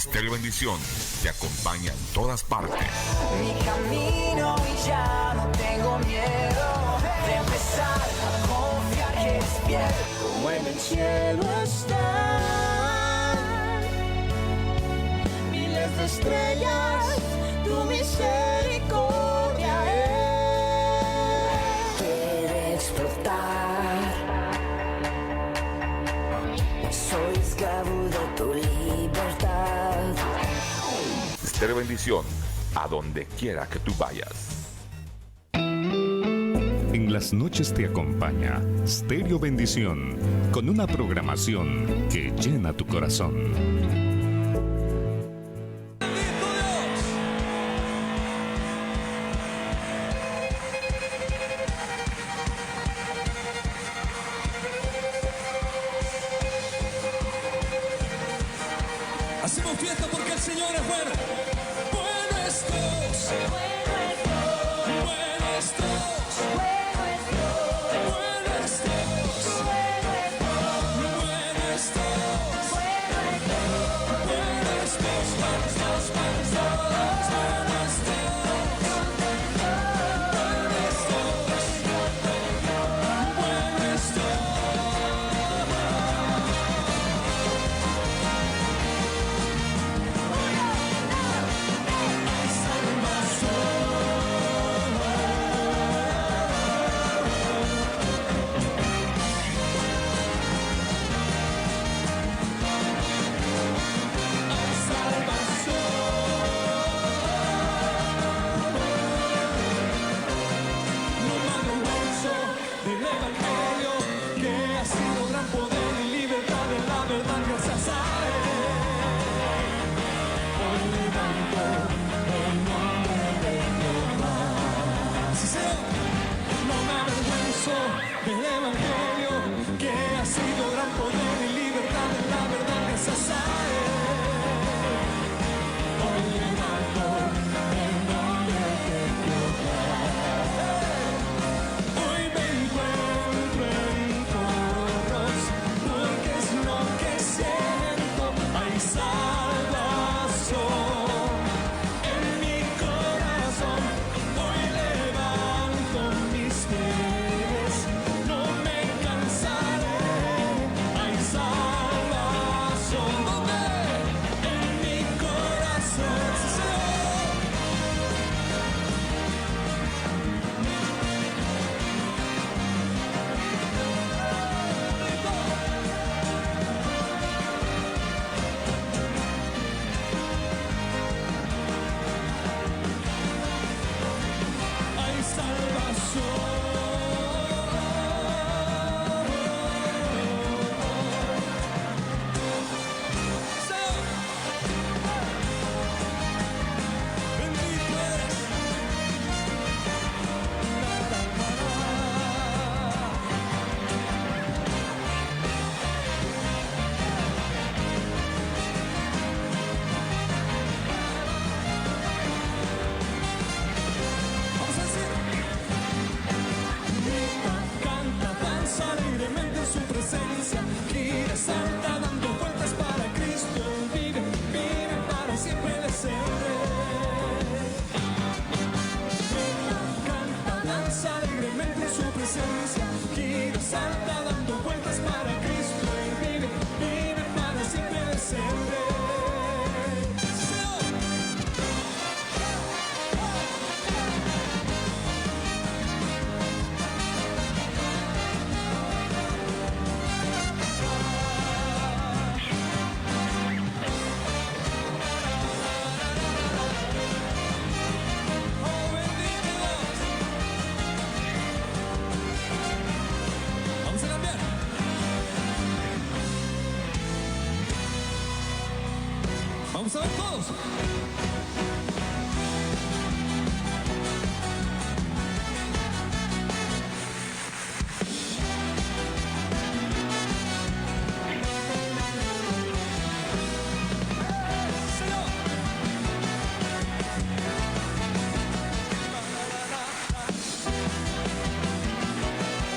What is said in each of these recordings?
Estéreo Bendición te acompaña en todas partes. Mi camino y ya no tengo miedo de empezar a confiar que es bien, como en el cielo están miles de estrellas, tu misericordia quiere explotar. Soy esclavo de tu libertad. Estéreo Bendición, a donde quiera que tú vayas. En las noches te acompaña Estéreo Bendición, con una programación que llena tu corazón. Hacemos fiesta porque el Señor es bueno. Bueno es Dios. Bueno es Dios. Bueno es Dios. Bueno es Dios. Bueno es Dios. Bueno es Dios. Bueno es Dios. Bueno es Dios. Bueno es Dios. Bueno es Dios. Bueno es Dios. Bueno es Dios. Del Evangelio que ha sido gran poder y libertad en la verdad necesaria. Hoy levanto el nombre de Jehová. Hoy me encuentro en coros porque es lo que siento. Hay salvación en mi corazón. Hoy levanto mis pies. No me cansaré, hay salvación donde en mi corazón. Hay salvación. Vamos a decir, grita, canta, danza alegremente en su presencia, gira, salta, dando vueltas para Cristo, vive, vive para siempre desciende. Grita, canta, danza alegremente en su presencia, gira, salta, dando vueltas para Cristo, vive, vive para siempre desciende. Vamos a cambiar. Vamos a ver todos.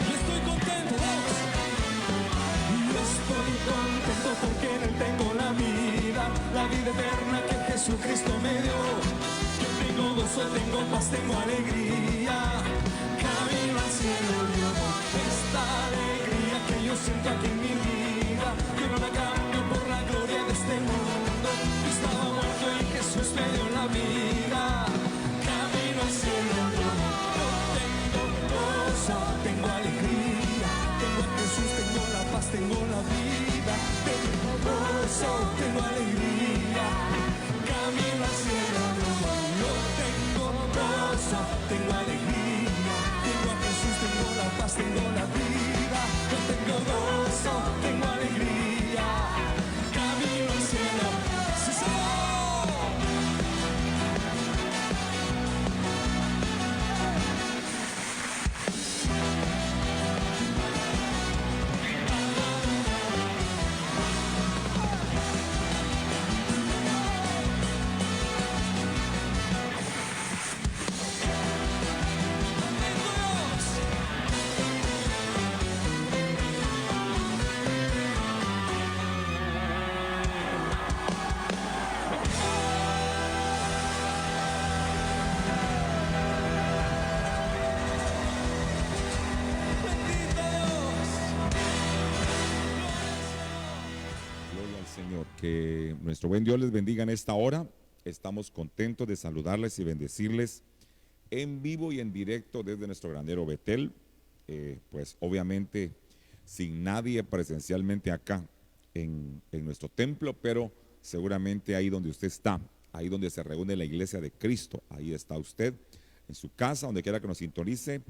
Y estoy contento, vamos. Y estoy contento porque en él tengo la vida, la vida eterna que Jesucristo me dio. Yo tengo gozo, tengo paz, tengo alegría. Camino al cielo yo, esta alegría que yo siento aquí en mi vida, yo no la cambio por la gloria de este mundo. Yo estaba muerto y Jesús me dio la vida. Camino al cielo yo tengo gozo, tengo alegría, tengo a Jesús, tengo la paz, tengo la vida. Tengo gozo, tengo alegría, camino al cielo yo tengo gozo, tengo alegría, tengo a Jesús, tengo la paz, tengo la vida. Yo tengo gozo, tengo alegría, camino al cielo. ¡Sí, Señor! Gloria al Señor. Que nuestro buen Dios les bendiga en esta hora. Estamos contentos de saludarles y bendecirles en vivo y en directo desde nuestro granero Betel. Pues obviamente sin nadie presencialmente acá en nuestro templo, pero seguramente ahí donde usted está, ahí donde se reúne la iglesia de Cristo, ahí está usted, en su casa, donde quiera que nos sintonice.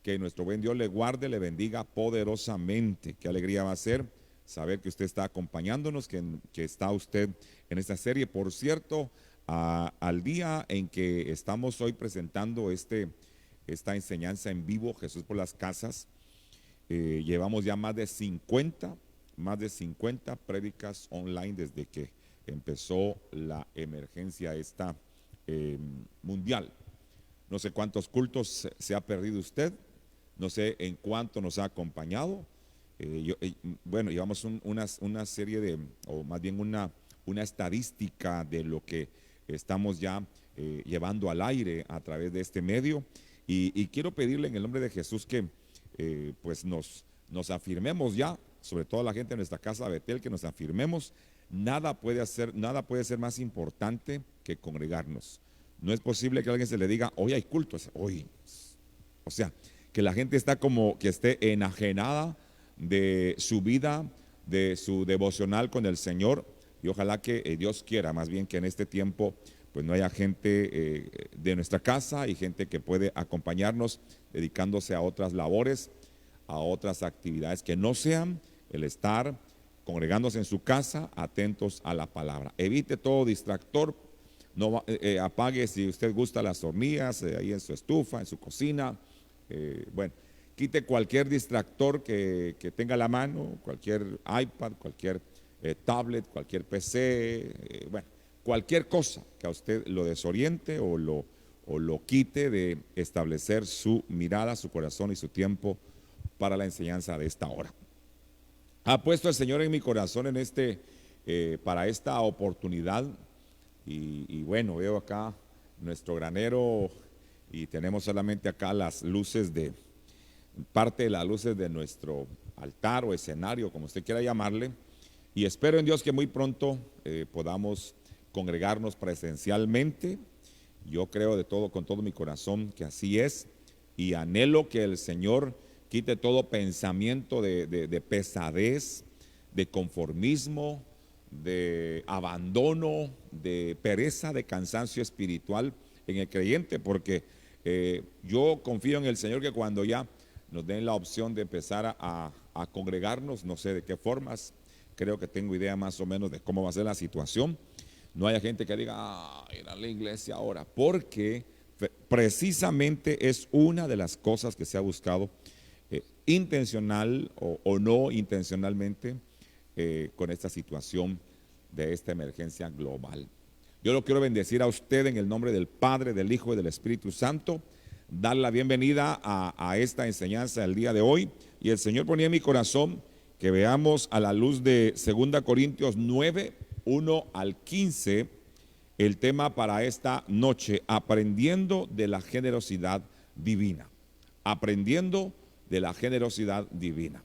Que nuestro buen Dios le guarde, le bendiga poderosamente. Qué alegría va a ser saber que usted está acompañándonos, que está usted en esta serie. Por cierto, al día en que estamos hoy presentando esta enseñanza en vivo, Jesús por las casas, llevamos ya más de 50 prédicas online desde que empezó la emergencia esta mundial. No sé cuántos cultos se ha perdido usted, no sé en cuánto nos ha acompañado. Bueno, llevamos una serie o más bien una estadística de lo que estamos ya llevando al aire a través de este medio, y quiero pedirle en el nombre de Jesús que pues nos afirmemos ya, sobre todo la gente de nuestra casa Betel, que nos afirmemos. Nada puede ser más importante que congregarnos. No es posible que a alguien se le diga, hoy hay cultos, hoy, o sea, que la gente está como que esté enajenada de su vida, de su devocional con el Señor, y ojalá que Dios quiera más bien que en este tiempo pues no haya gente de nuestra casa y gente que puede acompañarnos dedicándose a otras labores, a otras actividades que no sean el estar congregándose en su casa, atentos a la palabra. Evite todo distractor. No apague, si usted gusta, las hornillas ahí en su estufa, en su cocina. Bueno, quite cualquier distractor que tenga a la mano, cualquier iPad, cualquier tablet, cualquier PC, bueno, cualquier cosa que a usted lo desoriente o lo quite de establecer su mirada, su corazón y su tiempo para la enseñanza de esta hora. Ha puesto el Señor en mi corazón para esta oportunidad. Y bueno, veo acá nuestro granero y tenemos solamente acá las luces parte de las luces de nuestro altar o escenario, como usted quiera llamarle, y espero en Dios que muy pronto podamos congregarnos presencialmente. Yo creo con todo mi corazón que así es, y anhelo que el Señor quite todo pensamiento de pesadez, de conformismo, de abandono, de pereza, de cansancio espiritual en el creyente, porque yo confío en el Señor que cuando ya nos den la opción de empezar a congregarnos, no sé de qué formas, creo que tengo idea más o menos de cómo va a ser la situación. No haya gente que diga, ir a la iglesia ahora, porque precisamente es una de las cosas que se ha buscado intencional o no intencionalmente con esta situación de esta emergencia global. Yo lo quiero bendecir a usted en el nombre del Padre, del Hijo y del Espíritu Santo, dar la bienvenida a esta enseñanza del día de hoy. Y el Señor ponía en mi corazón que veamos a la luz de 2 Corintios 9, 1 al 15, el tema para esta noche: aprendiendo de la generosidad divina. Aprendiendo de la generosidad divina.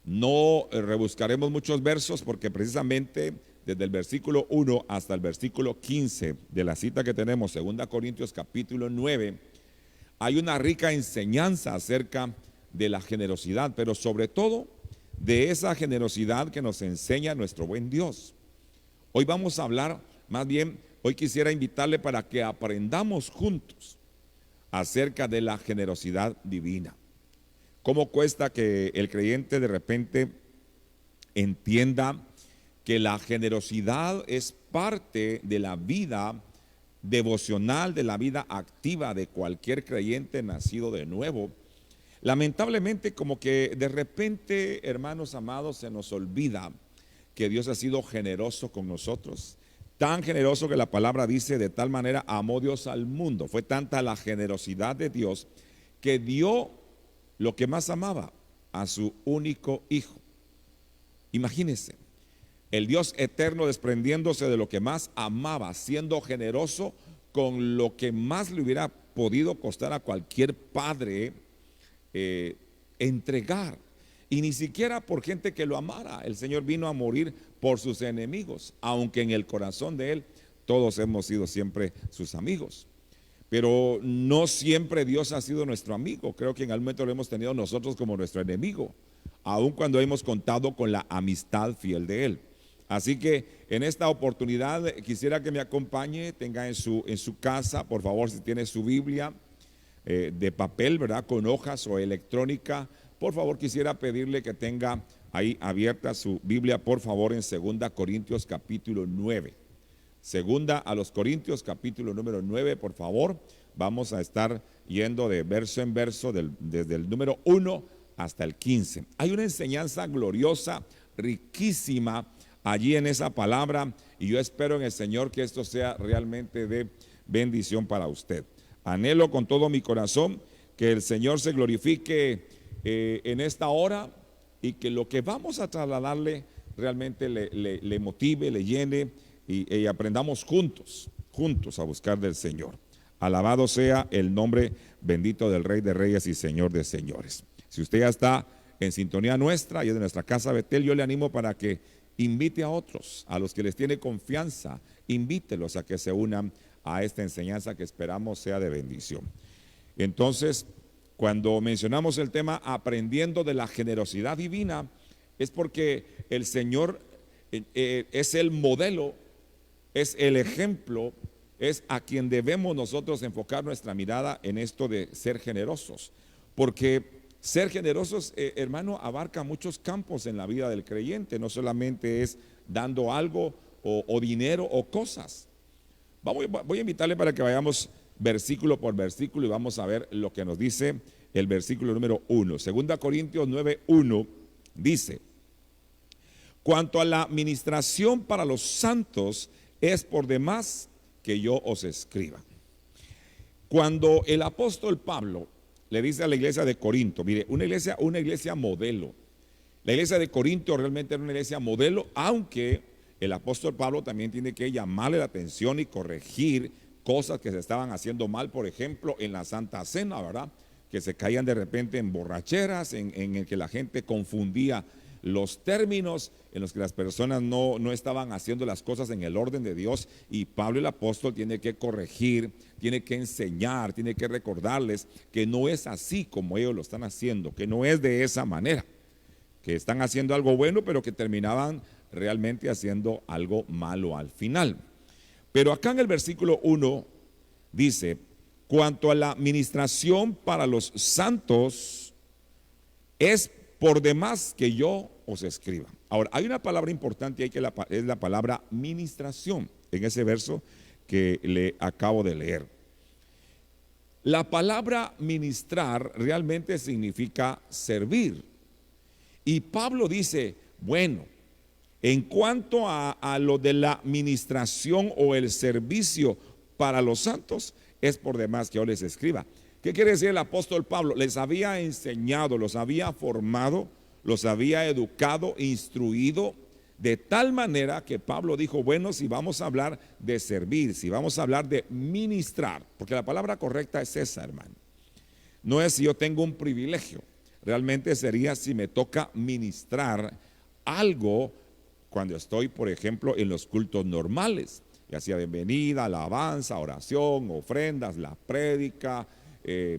No rebuscaremos muchos versos porque precisamente desde el versículo 1 hasta el versículo 15 de la cita que tenemos, 2 Corintios capítulo 9, hay una rica enseñanza acerca de la generosidad, pero sobre todo de esa generosidad que nos enseña nuestro buen Dios. Hoy vamos a hablar, más bien, hoy quisiera invitarle para que aprendamos juntos acerca de la generosidad divina. ¿Cómo cuesta que el creyente de repente entienda que la generosidad es parte de la vida devocional, de la vida activa de cualquier creyente nacido de nuevo? Lamentablemente, como que de repente, hermanos amados, se nos olvida que Dios ha sido generoso con nosotros. Tan generoso que la palabra dice: de tal manera amó Dios al mundo. Fue tanta la generosidad de Dios que dio lo que más amaba, a su único hijo. Imagínense, el Dios eterno desprendiéndose de lo que más amaba, siendo generoso con lo que más le hubiera podido costar a cualquier padre entregar. Y ni siquiera por gente que lo amara. El Señor vino a morir por sus enemigos, aunque en el corazón de Él todos hemos sido siempre sus amigos. Pero no siempre Dios ha sido nuestro amigo. Creo que en algún momento lo hemos tenido nosotros como nuestro enemigo, aun cuando hemos contado con la amistad fiel de Él. Así que en esta oportunidad quisiera que me acompañe, tenga en su casa, por favor, si tiene su Biblia de papel, ¿verdad?, con hojas, o electrónica. Por favor, quisiera pedirle que tenga ahí abierta su Biblia, por favor, en 2 Corintios capítulo 9. Segunda a los Corintios capítulo número 9, por favor. Vamos a estar yendo de verso en verso desde el número 1 hasta el 15. Hay una enseñanza gloriosa, riquísima allí en esa palabra, y yo espero en el Señor que esto sea realmente de bendición para usted. Anhelo con todo mi corazón que el Señor se glorifique en esta hora, y que lo que vamos a trasladarle realmente le motive, le llene, y aprendamos juntos a buscar del Señor. Alabado sea el nombre bendito del Rey de Reyes y Señor de Señores. Si usted ya está en sintonía nuestra y de nuestra casa Betel, yo le animo para que invite a otros, a los que les tiene confianza, invítelos a que se unan a esta enseñanza que esperamos sea de bendición. Entonces, cuando mencionamos el tema aprendiendo de la generosidad divina, es porque el Señor es el modelo, es el ejemplo, es a quien debemos nosotros enfocar nuestra mirada en esto de ser generosos. Porque ser generosos, hermano, abarca muchos campos en la vida del creyente. No solamente es dando algo o dinero o cosas. Voy a invitarle para que vayamos versículo por versículo y vamos a ver lo que nos dice el versículo número 1. 2 Corintios 9:1 dice: cuanto a la ministración para los santos, es por demás que yo os escriba. Cuando el apóstol Pablo le dice a la iglesia de Corinto, mire, una iglesia modelo. La iglesia de Corinto realmente era una iglesia modelo, aunque el apóstol Pablo también tiene que llamarle la atención y corregir cosas que se estaban haciendo mal, por ejemplo, en la Santa Cena, ¿verdad?, que se caían de repente en borracheras, en el que la gente confundía los términos, en los que las personas no estaban haciendo las cosas en el orden de Dios, y Pablo el apóstol tiene que corregir, tiene que enseñar, tiene que recordarles que no es así como ellos lo están haciendo, que no es de esa manera, que están haciendo algo bueno, pero que terminaban realmente haciendo algo malo al final. Pero acá en el versículo 1 dice: cuanto a la ministración para los santos, es por demás que yo os escriba. Ahora, hay una palabra importante ahí que es la palabra ministración, en ese verso que le acabo de leer. La palabra ministrar realmente significa servir. Y Pablo dice, bueno, en cuanto a lo de la ministración o el servicio para los santos, es por demás que yo les escriba. ¿Qué quiere decir el apóstol Pablo? Les había enseñado, los había formado, los había educado, instruido De tal manera que Pablo dijo, bueno, si vamos a hablar de servir, si vamos a hablar de ministrar, porque la palabra correcta es esa, hermano. No es si yo tengo un privilegio, realmente sería si me toca ministrar algo cuando estoy, por ejemplo, en los cultos normales, ya sea bienvenida, alabanza, oración, ofrendas, la prédica,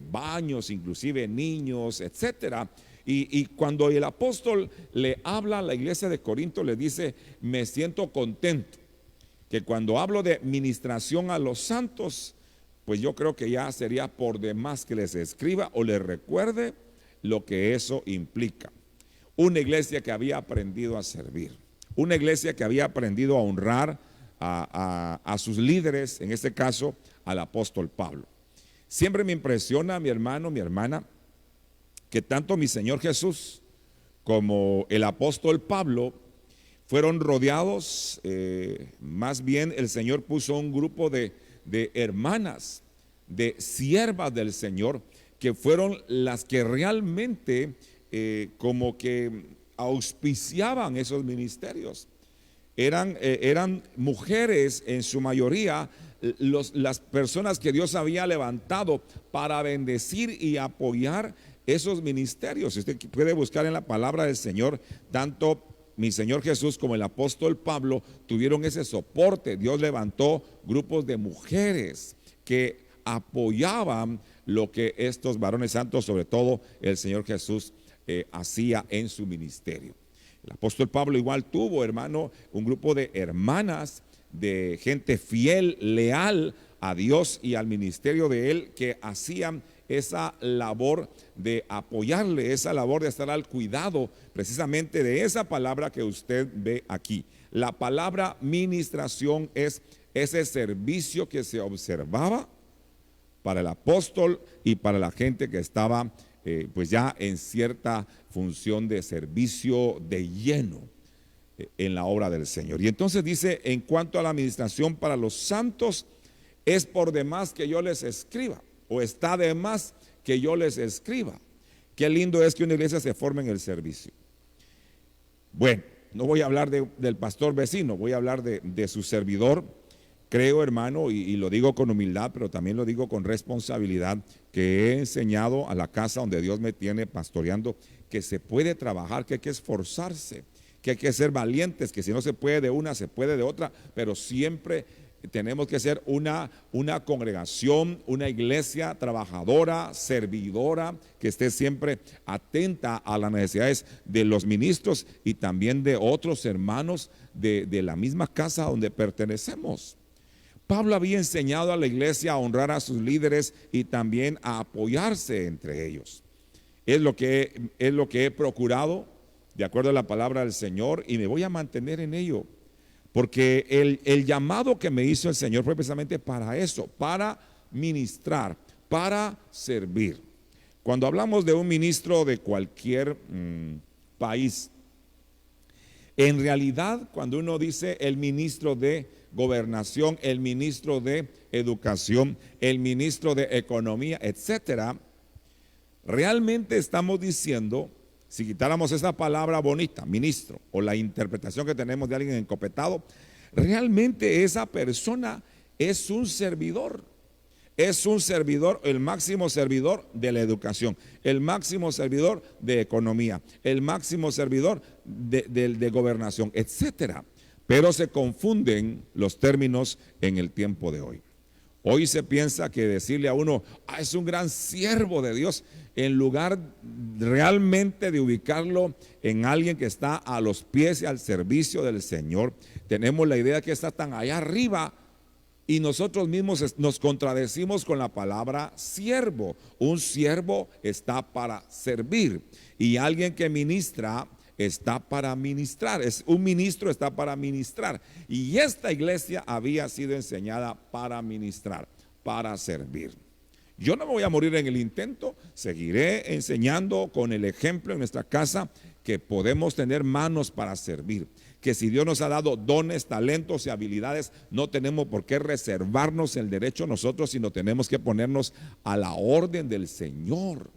baños, inclusive niños, etcétera. Y cuando el apóstol le habla a la iglesia de Corinto, le dice, me siento contento, que cuando hablo de ministración a los santos, pues yo creo que ya sería por demás que les escriba o les recuerde lo que eso implica. Una iglesia que había aprendido a servir, una iglesia que había aprendido a honrar a sus líderes, en este caso al apóstol Pablo. Siempre me impresiona, mi hermano, mi hermana, que tanto mi Señor Jesús como el apóstol Pablo fueron rodeados, más bien el Señor puso un grupo de hermanas, de siervas del Señor, que fueron las que realmente como que auspiciaban esos ministerios. Eran mujeres en su mayoría, las personas que Dios había levantado para bendecir y apoyar esos ministerios. Usted puede buscar en la palabra del Señor, tanto mi Señor Jesús como el apóstol Pablo tuvieron ese soporte. Dios levantó grupos de mujeres que apoyaban lo que estos varones santos, sobre todo el Señor Jesús, hacía en su ministerio. El apóstol Pablo igual tuvo, hermano, un grupo de hermanas, de gente fiel, leal a Dios y al ministerio de él, que hacían esa labor de apoyarle, esa labor de estar al cuidado precisamente de esa palabra que usted ve aquí. La palabra ministración es ese servicio que se observaba para el apóstol y para la gente que estaba pues ya en cierta función de servicio de lleno en la obra del Señor. Y entonces dice, en cuanto a la administración para los santos, es por demás que yo les escriba, o está de más que yo les escriba. Qué lindo es que una iglesia se forme en el servicio. Bueno, no voy a hablar del pastor vecino, voy a hablar de su servidor. Creo, hermano, y lo digo con humildad, pero también lo digo con responsabilidad, que he enseñado a la casa donde Dios me tiene pastoreando, que se puede trabajar, que hay que esforzarse, que hay que ser valientes, que si no se puede de una, se puede de otra, pero siempre tenemos que ser una congregación, una iglesia trabajadora, servidora, que esté siempre atenta a las necesidades de los ministros y también de otros hermanos de la misma casa donde pertenecemos. Pablo había enseñado a la iglesia a honrar a sus líderes y también a apoyarse entre ellos. Es lo que he procurado, de acuerdo a la palabra del Señor, y me voy a mantener en ello. Porque el llamado que me hizo el Señor fue precisamente para eso, para ministrar, para servir. Cuando hablamos de un ministro de cualquier país, en realidad cuando uno dice el ministro de gobernación, el ministro de educación, el ministro de economía, etcétera, realmente estamos diciendo, si quitáramos esa palabra bonita, ministro, o la interpretación que tenemos de alguien encopetado, realmente esa persona es un servidor, el máximo servidor de la educación, el máximo servidor de economía, el máximo servidor de gobernación, etcétera. Pero se confunden los términos en el tiempo de hoy. Hoy se piensa que decirle a uno, es un gran siervo de Dios, en lugar realmente de ubicarlo en alguien que está a los pies y al servicio del Señor, tenemos la idea que está tan allá arriba y nosotros mismos nos contradecimos con la palabra siervo. Un siervo está para servir y alguien que ministra está para ministrar, un ministro está para ministrar, y esta iglesia había sido enseñada para ministrar, para servir. Yo no me voy a morir en el intento, seguiré enseñando con el ejemplo en nuestra casa que podemos tener manos para servir, que si Dios nos ha dado dones, talentos y habilidades, no tenemos por qué reservarnos el derecho nosotros, sino tenemos que ponernos a la orden del Señor.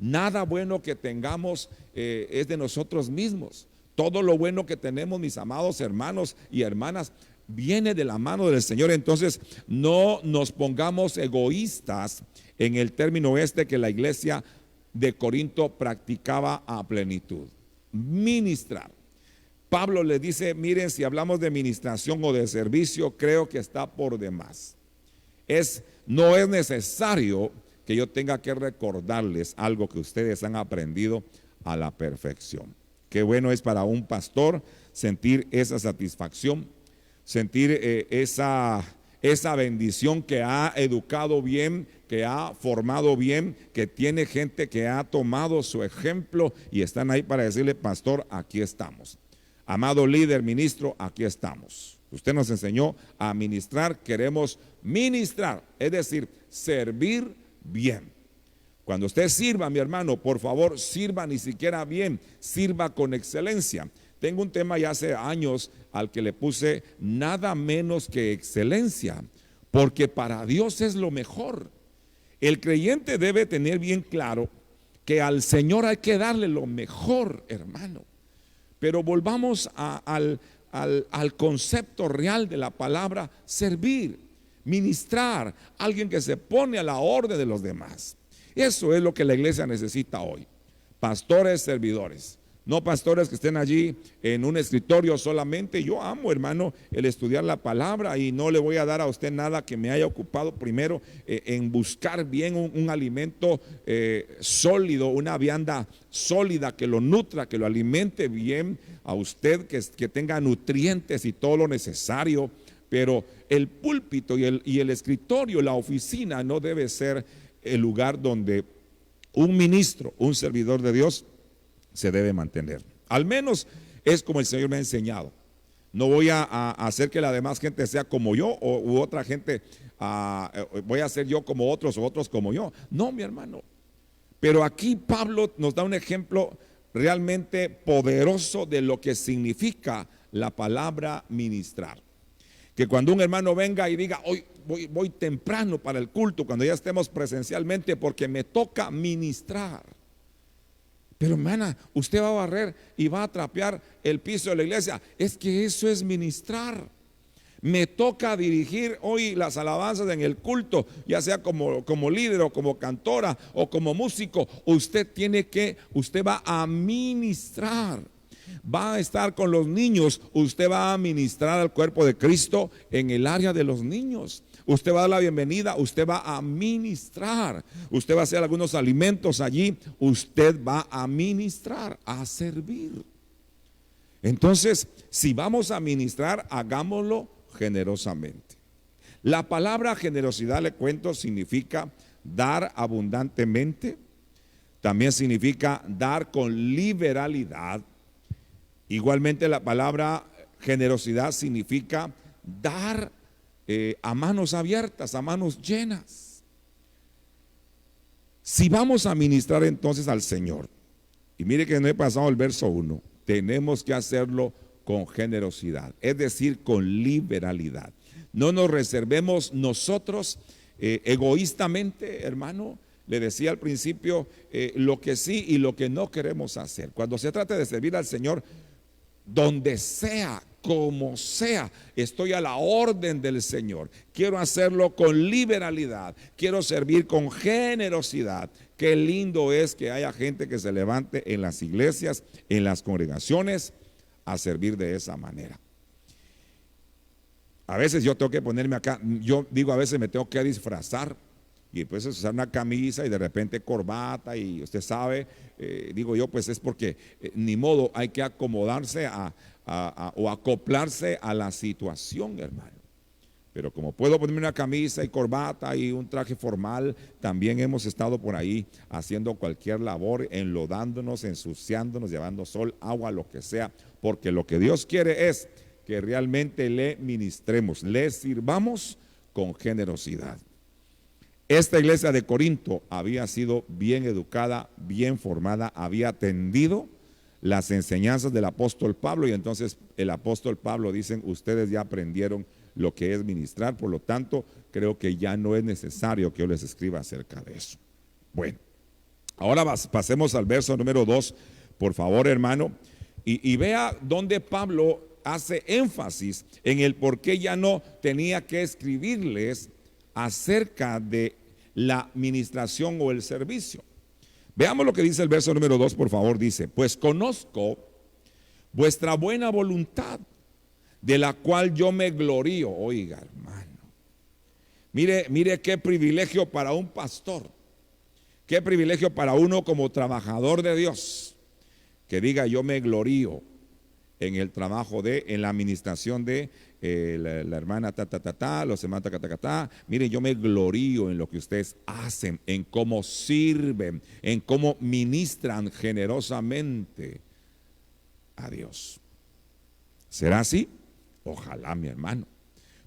Nada bueno que tengamos es de nosotros mismos. Todo lo bueno que tenemos, mis amados hermanos y hermanas, viene de la mano del Señor. Entonces, no nos pongamos egoístas en el término que la iglesia de Corinto practicaba a plenitud. Ministrar. Pablo le dice, miren, si hablamos de ministración o de servicio, creo que está por demás. No es necesario que yo tenga que recordarles algo que ustedes han aprendido a la perfección. Qué bueno es para un pastor sentir esa satisfacción, sentir esa bendición, que ha educado bien, que ha formado bien, que tiene gente que ha tomado su ejemplo y están ahí para decirle, pastor, aquí estamos. Amado líder, ministro, aquí estamos. Usted nos enseñó a ministrar, queremos ministrar, es decir, servir bien. Cuando usted sirva, mi hermano, por favor, sirva ni siquiera bien, sirva con excelencia. Tengo un tema ya hace años al que le puse nada menos que excelencia, porque para Dios es lo mejor. El creyente debe tener bien claro que al Señor hay que darle lo mejor, hermano. Pero volvamos al concepto real de la palabra servir, ministrar, alguien que se pone a la orden de los demás. Eso es lo que la iglesia necesita hoy. Pastores, servidores. No pastores que estén allí en un escritorio solamente. Yo amo, hermano, el estudiar la palabra y no le voy a dar a usted nada que me haya ocupado primero en buscar bien un alimento sólido, una vianda sólida que lo nutra, que lo alimente bien a usted, que tenga nutrientes y todo lo necesario. Pero el púlpito y el escritorio, la oficina, no debe ser el lugar donde un ministro, un servidor de Dios se debe mantener. Al menos es como el Señor me ha enseñado. No voy a hacer que la demás gente sea como yo u otra gente, voy a ser yo como otros o otros como yo. No, mi hermano. Pero aquí Pablo nos da un ejemplo realmente poderoso de lo que significa la palabra ministrar. Que cuando un hermano venga y diga, hoy voy temprano para el culto, cuando ya estemos presencialmente, porque me toca ministrar. Pero hermana, usted va a barrer y va a trapear el piso de la iglesia. Es que eso es ministrar. Me toca dirigir hoy las alabanzas en el culto, ya sea como líder o como cantora o como músico. Usted va a ministrar. Va a estar con los niños, usted va a ministrar al cuerpo de Cristo en el área de los niños. Usted va a dar la bienvenida, usted va a ministrar, usted va a hacer algunos alimentos allí, usted va a ministrar, a servir. Entonces, si vamos a ministrar, hagámoslo generosamente. La palabra generosidad, le cuento, significa dar abundantemente, también significa dar con liberalidad. Igualmente la palabra generosidad significa dar a manos abiertas, a manos llenas. Si vamos a ministrar entonces al Señor, y mire que no he pasado el verso 1, tenemos que hacerlo con generosidad, es decir, con liberalidad. No nos reservemos nosotros egoístamente, hermano. Le decía al principio lo que sí y lo que no queremos hacer. Cuando se trata de servir al Señor, donde sea, como sea, estoy a la orden del Señor. Quiero hacerlo con liberalidad, quiero servir con generosidad. Qué lindo es que haya gente que se levante en las iglesias, en las congregaciones, a servir de esa manera. A veces yo tengo que ponerme acá, yo digo, a veces me tengo que disfrazar y pues usar una camisa y de repente corbata, y usted sabe, digo yo, pues es porque ni modo, hay que acomodarse o acoplarse a la situación, hermano. Pero como puedo ponerme una camisa y corbata y un traje formal, también hemos estado por ahí haciendo cualquier labor, enlodándonos, ensuciándonos, llevando sol, agua, lo que sea, porque lo que Dios quiere es que realmente le ministremos, le sirvamos con generosidad. Esta iglesia de Corinto había sido bien educada, bien formada, había atendido las enseñanzas del apóstol Pablo, y entonces el apóstol Pablo dicen, ustedes ya aprendieron lo que es ministrar, por lo tanto creo que ya no es necesario que yo les escriba acerca de eso. Bueno, ahora pasemos al verso número 2, por favor, hermano. Y vea dónde Pablo hace énfasis en el por qué ya no tenía que escribirles acerca de la ministración o el servicio. Veamos lo que dice el verso número 2, por favor. Dice: pues conozco vuestra buena voluntad, de la cual yo me glorío. Oiga, hermano, mire qué privilegio para un pastor, qué privilegio para uno como trabajador de Dios, que diga: yo me glorío en el trabajo en la administración de la hermana los hermanos Mire, yo me glorío en lo que ustedes hacen, en cómo sirven, en cómo ministran generosamente a Dios. ¿Será así? Ojalá, mi hermano.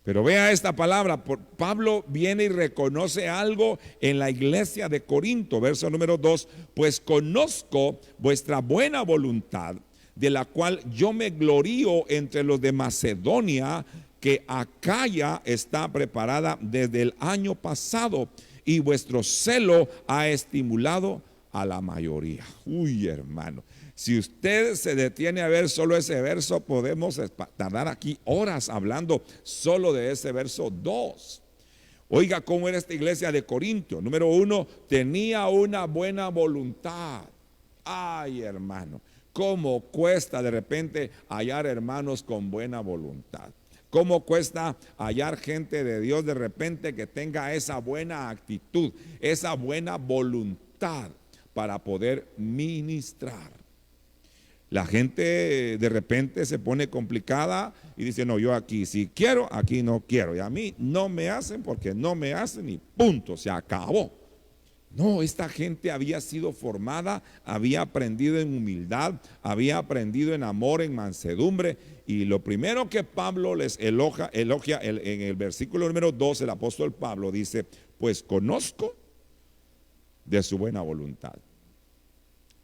Pero vea esta palabra, Pablo viene y reconoce algo en la iglesia de Corinto, verso número 2: pues conozco vuestra buena voluntad, de la cual yo me glorío entre los de Macedonia, que Acaya está preparada desde el año pasado, y vuestro celo ha estimulado a la mayoría. Uy, hermano, si usted se detiene a ver solo ese verso, podemos tardar aquí horas hablando solo de ese verso 2. Oiga cómo era esta iglesia de Corinto. Número 1, tenía una buena voluntad. Ay, hermano, cómo cuesta de repente hallar hermanos con buena voluntad. Cómo cuesta hallar gente de Dios de repente que tenga esa buena actitud, esa buena voluntad para poder ministrar. La gente de repente se pone complicada y dice: no, yo aquí sí quiero, aquí no quiero, y a mí no me hacen porque no me hacen, y punto, se acabó. No, esta gente había sido formada, había aprendido en humildad, había aprendido en amor, en mansedumbre. Y lo primero que Pablo les elogia en el versículo número 2, el apóstol Pablo dice: pues conozco de su buena voluntad.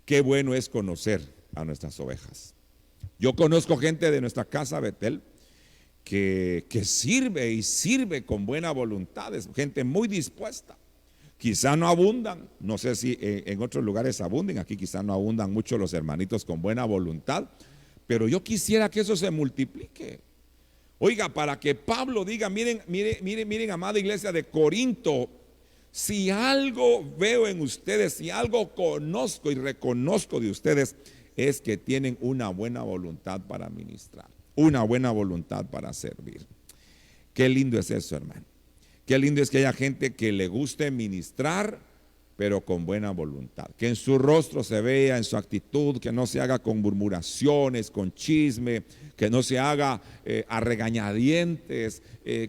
Qué bueno es conocer a nuestras ovejas. Yo conozco gente de nuestra casa Betel que sirve y sirve con buena voluntad, es gente muy dispuesta. Quizá no abundan, no sé si en otros lugares abunden, aquí quizá no abundan mucho los hermanitos con buena voluntad, pero yo quisiera que eso se multiplique. Oiga, para que Pablo diga: miren, amada iglesia de Corinto, si algo veo en ustedes, si algo conozco y reconozco de ustedes, es que tienen una buena voluntad para ministrar, una buena voluntad para servir. Qué lindo es eso, hermano. Qué lindo es que haya gente que le guste ministrar, pero con buena voluntad. Que en su rostro se vea, en su actitud, que no se haga con murmuraciones, con chisme, que no se haga a regañadientes,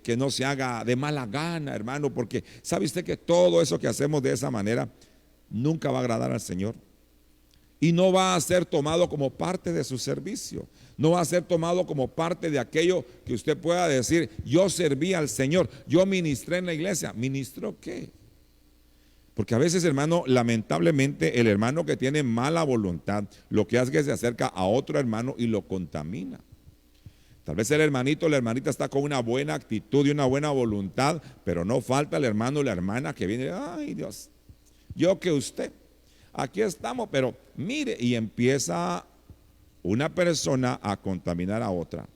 que no se haga de mala gana, hermano, porque ¿sabe usted que todo eso que hacemos de esa manera nunca va a agradar al Señor? Y no va a ser tomado como parte de su servicio. No va a ser tomado como parte de aquello que usted pueda decir: yo serví al Señor, yo ministré en la iglesia. ¿Ministró qué? Porque a veces, hermano, lamentablemente el hermano que tiene mala voluntad, lo que hace es que se acerca a otro hermano y lo contamina. Tal vez el hermanito o la hermanita está con una buena actitud y una buena voluntad, pero no falta el hermano o la hermana que viene: ay, Dios, yo que usted, aquí estamos, pero mire, y empieza una persona a contaminar a otra.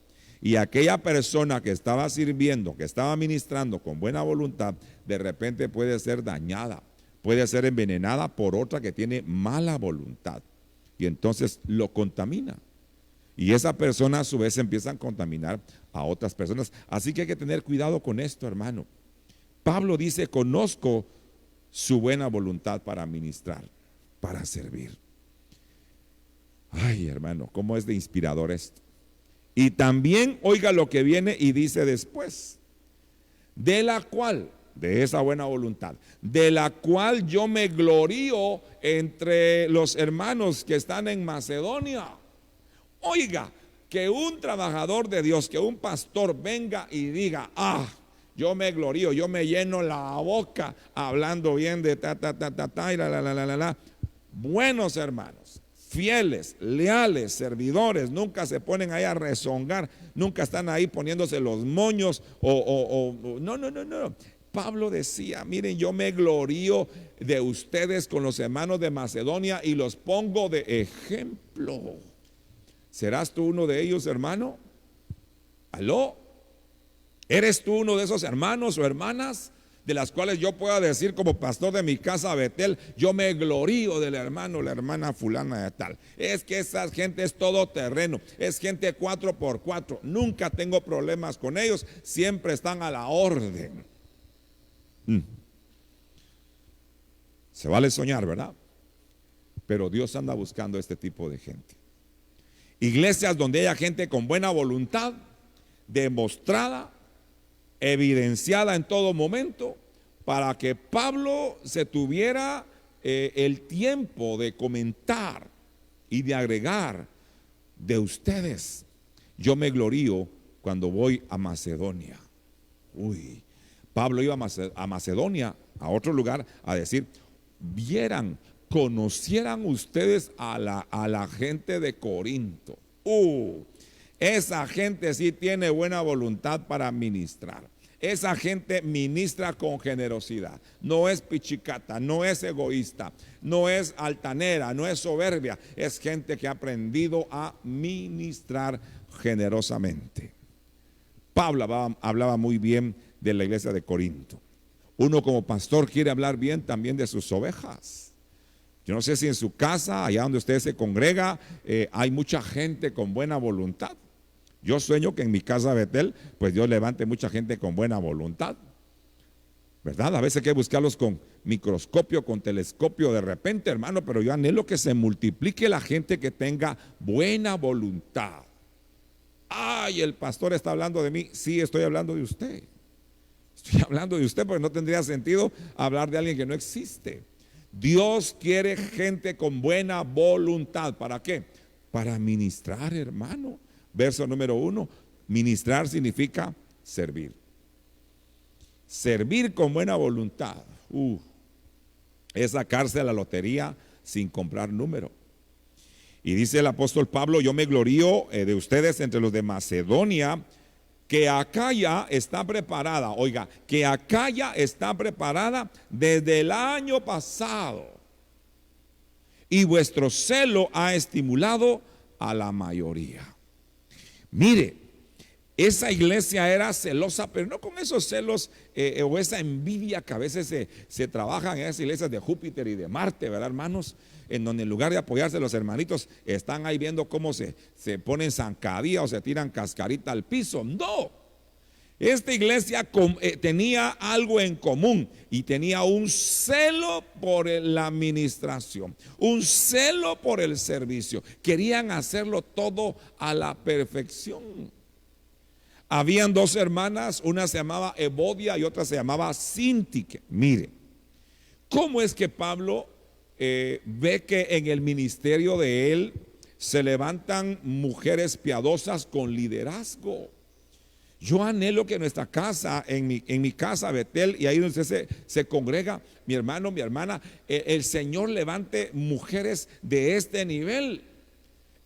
Y aquella persona que estaba sirviendo, que estaba ministrando con buena voluntad, de repente puede ser dañada, puede ser envenenada por otra que tiene mala voluntad. Y entonces lo contamina. Y esa persona a su vez empieza a contaminar a otras personas. Así que hay que tener cuidado con esto, hermano. Pablo dice: conozco su buena voluntad para ministrar, para servir. Ay, hermano, cómo es de inspirador esto. Y también oiga lo que viene y dice después: de la cual, de esa buena voluntad, de la cual yo me glorío entre los hermanos que están en Macedonia. Oiga, que un trabajador de Dios, que un pastor venga y diga: ah, yo me glorío, yo me lleno la boca hablando bien de y la. Buenos hermanos, fieles, leales, servidores, nunca se ponen ahí a rezongar, nunca están ahí poniéndose los moños no. Pablo decía: miren, yo me glorío de ustedes con los hermanos de Macedonia y los pongo de ejemplo. ¿Serás tú uno de ellos, hermano? ¿Aló? ¿Eres tú uno de esos hermanos o hermanas de las cuales yo pueda decir como pastor de mi casa Betel, yo me glorío del hermano o la hermana fulana de tal? Es que esa gente es todoterreno, es gente 4x4, nunca tengo problemas con ellos, siempre están a la orden. Se vale soñar, ¿verdad? Pero Dios anda buscando este tipo de gente. Iglesias donde haya gente con buena voluntad, demostrada, evidenciada en todo momento, para que Pablo se tuviera el tiempo de comentar y de agregar: de ustedes yo me glorío cuando voy a Macedonia. Pablo iba a Macedonia, a otro lugar, a decir: vieran, conocieran ustedes a la gente de Corinto. Esa gente sí tiene buena voluntad para ministrar. Esa gente ministra con generosidad. No es pichicata, no es egoísta, no es altanera, no es soberbia. Es gente que ha aprendido a ministrar generosamente. Pablo hablaba muy bien de la iglesia de Corinto. Uno como pastor quiere hablar bien también de sus ovejas. Yo no sé si en su casa, allá donde usted se congrega, hay mucha gente con buena voluntad. Yo sueño que en mi casa Betel, pues Dios levante mucha gente con buena voluntad, ¿verdad? A veces hay que buscarlos con microscopio, con telescopio de repente, hermano, pero yo anhelo que se multiplique la gente que tenga buena voluntad. Ay, el pastor está hablando de mí. Sí, estoy hablando de usted. Estoy hablando de usted porque no tendría sentido hablar de alguien que no existe. Dios quiere gente con buena voluntad. ¿Para qué? Para ministrar, hermano. Verso número 1, ministrar significa servir. Servir con buena voluntad es sacarse a la lotería sin comprar número. Y dice el apóstol Pablo: yo me glorío de ustedes entre los de Macedonia, que Acaya está preparada. Oiga, que Acaya está preparada desde el año pasado, y vuestro celo ha estimulado a la mayoría. Mire, esa iglesia era celosa, pero no con esos celos o esa envidia que a veces se trabajan en esas iglesias de Júpiter y de Marte, ¿verdad, hermanos? En donde en lugar de apoyarse los hermanitos, están ahí viendo cómo se ponen zancadilla o se tiran cascarita al piso. No, esta iglesia tenía algo en común y tenía un celo por la administración, un celo por el servicio. Querían hacerlo todo a la perfección. Habían dos hermanas, una se llamaba Evodia y otra se llamaba Síntique. Mire, ¿cómo es que Pablo ve que en el ministerio de él se levantan mujeres piadosas con liderazgo? Yo anhelo que en nuestra casa, en mi casa Betel, y ahí donde usted se congrega, mi hermano, mi hermana, el Señor levante mujeres de este nivel.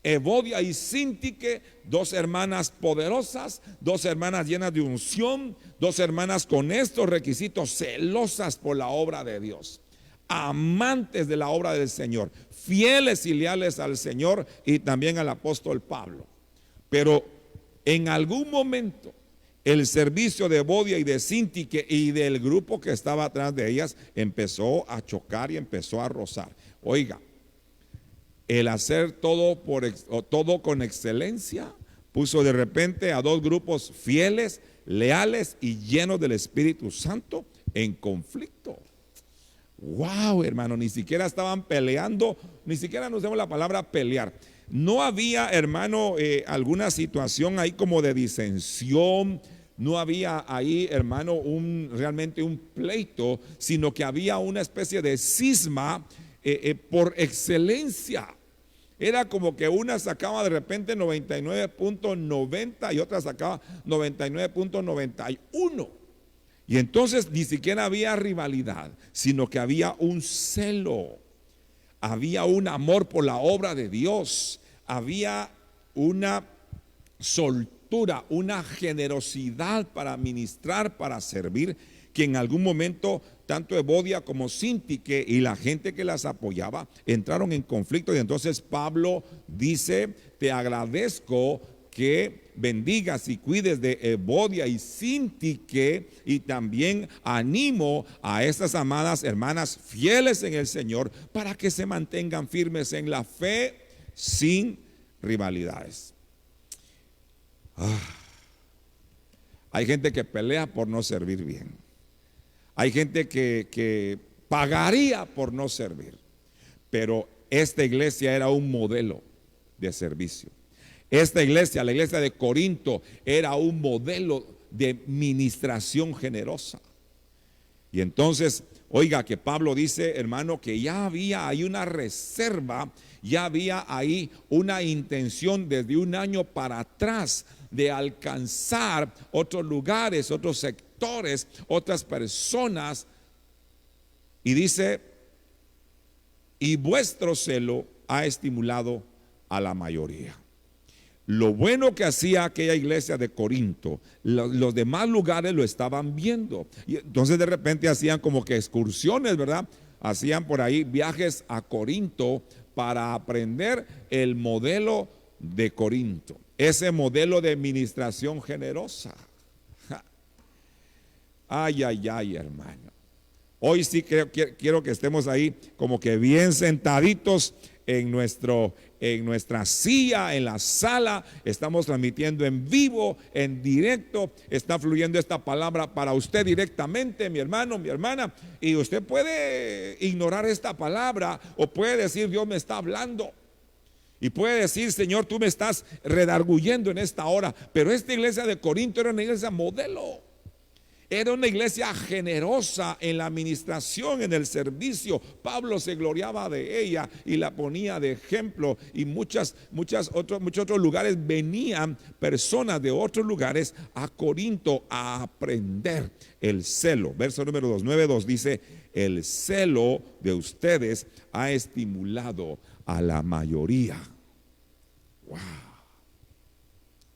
Evodia y Síntique, dos hermanas poderosas, dos hermanas llenas de unción, dos hermanas con estos requisitos, celosas por la obra de Dios, amantes de la obra del Señor, fieles y leales al Señor y también al apóstol Pablo. Pero en algún momento el servicio de Evodia y de Síntique y del grupo que estaba atrás de ellas empezó a chocar y empezó a rozar. Oiga, el hacer todo con excelencia puso de repente a dos grupos fieles, leales y llenos del Espíritu Santo en conflicto. Wow, hermano, ni siquiera estaban peleando, ni siquiera nos usamos la palabra pelear. No había, hermano, alguna situación ahí como de disensión. No había ahí, hermano, realmente un pleito, sino que había una especie de cisma por excelencia. Era como que una sacaba de repente 99.90 y otra sacaba 99.91. Y entonces ni siquiera había rivalidad, sino que había un celo, había un amor por la obra de Dios, había una soltura soltura, una generosidad para ministrar, para servir, que en algún momento tanto Evodia como Síntique y la gente que las apoyaba entraron en conflicto. Y entonces Pablo dice: te agradezco que bendigas y cuides de Evodia y Síntique, y también animo a estas amadas hermanas fieles en el Señor para que se mantengan firmes en la fe sin rivalidades. Hay gente que pelea por no servir bien. Hay gente que pagaría por no servir. Pero esta iglesia era un modelo de servicio. Esta iglesia, la iglesia de Corinto, era un modelo de ministración generosa. Y entonces, oiga, que Pablo dice, hermano, que ya había ahí una reserva, ya había ahí una intención desde un año para atrás de alcanzar otros lugares, otros sectores, otras personas. Y dice: y vuestro celo ha estimulado a la mayoría. Lo bueno que hacía aquella iglesia de Corinto, los demás lugares lo estaban viendo. Y entonces de repente hacían como que excursiones, ¿verdad? Hacían por ahí viajes a Corinto para aprender el modelo de Corinto, ese modelo de administración generosa. Ay, ay, ay, hermano. Hoy sí quiero que estemos ahí como que bien sentaditos en nuestra silla, en la sala. Estamos transmitiendo en vivo, en directo. Está fluyendo esta palabra para usted directamente, mi hermano, mi hermana. Y usted puede ignorar esta palabra, o puede decir: Dios me está hablando. Y puede decir: Señor, tú me estás redarguyendo en esta hora. Pero esta iglesia de Corinto era una iglesia modelo. Era una iglesia generosa en la administración, en el servicio. Pablo se gloriaba de ella y la ponía de ejemplo. Y muchos otros lugares venían personas de otros lugares a Corinto a aprender el celo. Verso número 2:9 dice: el celo de ustedes ha estimulado a la mayoría. Wow,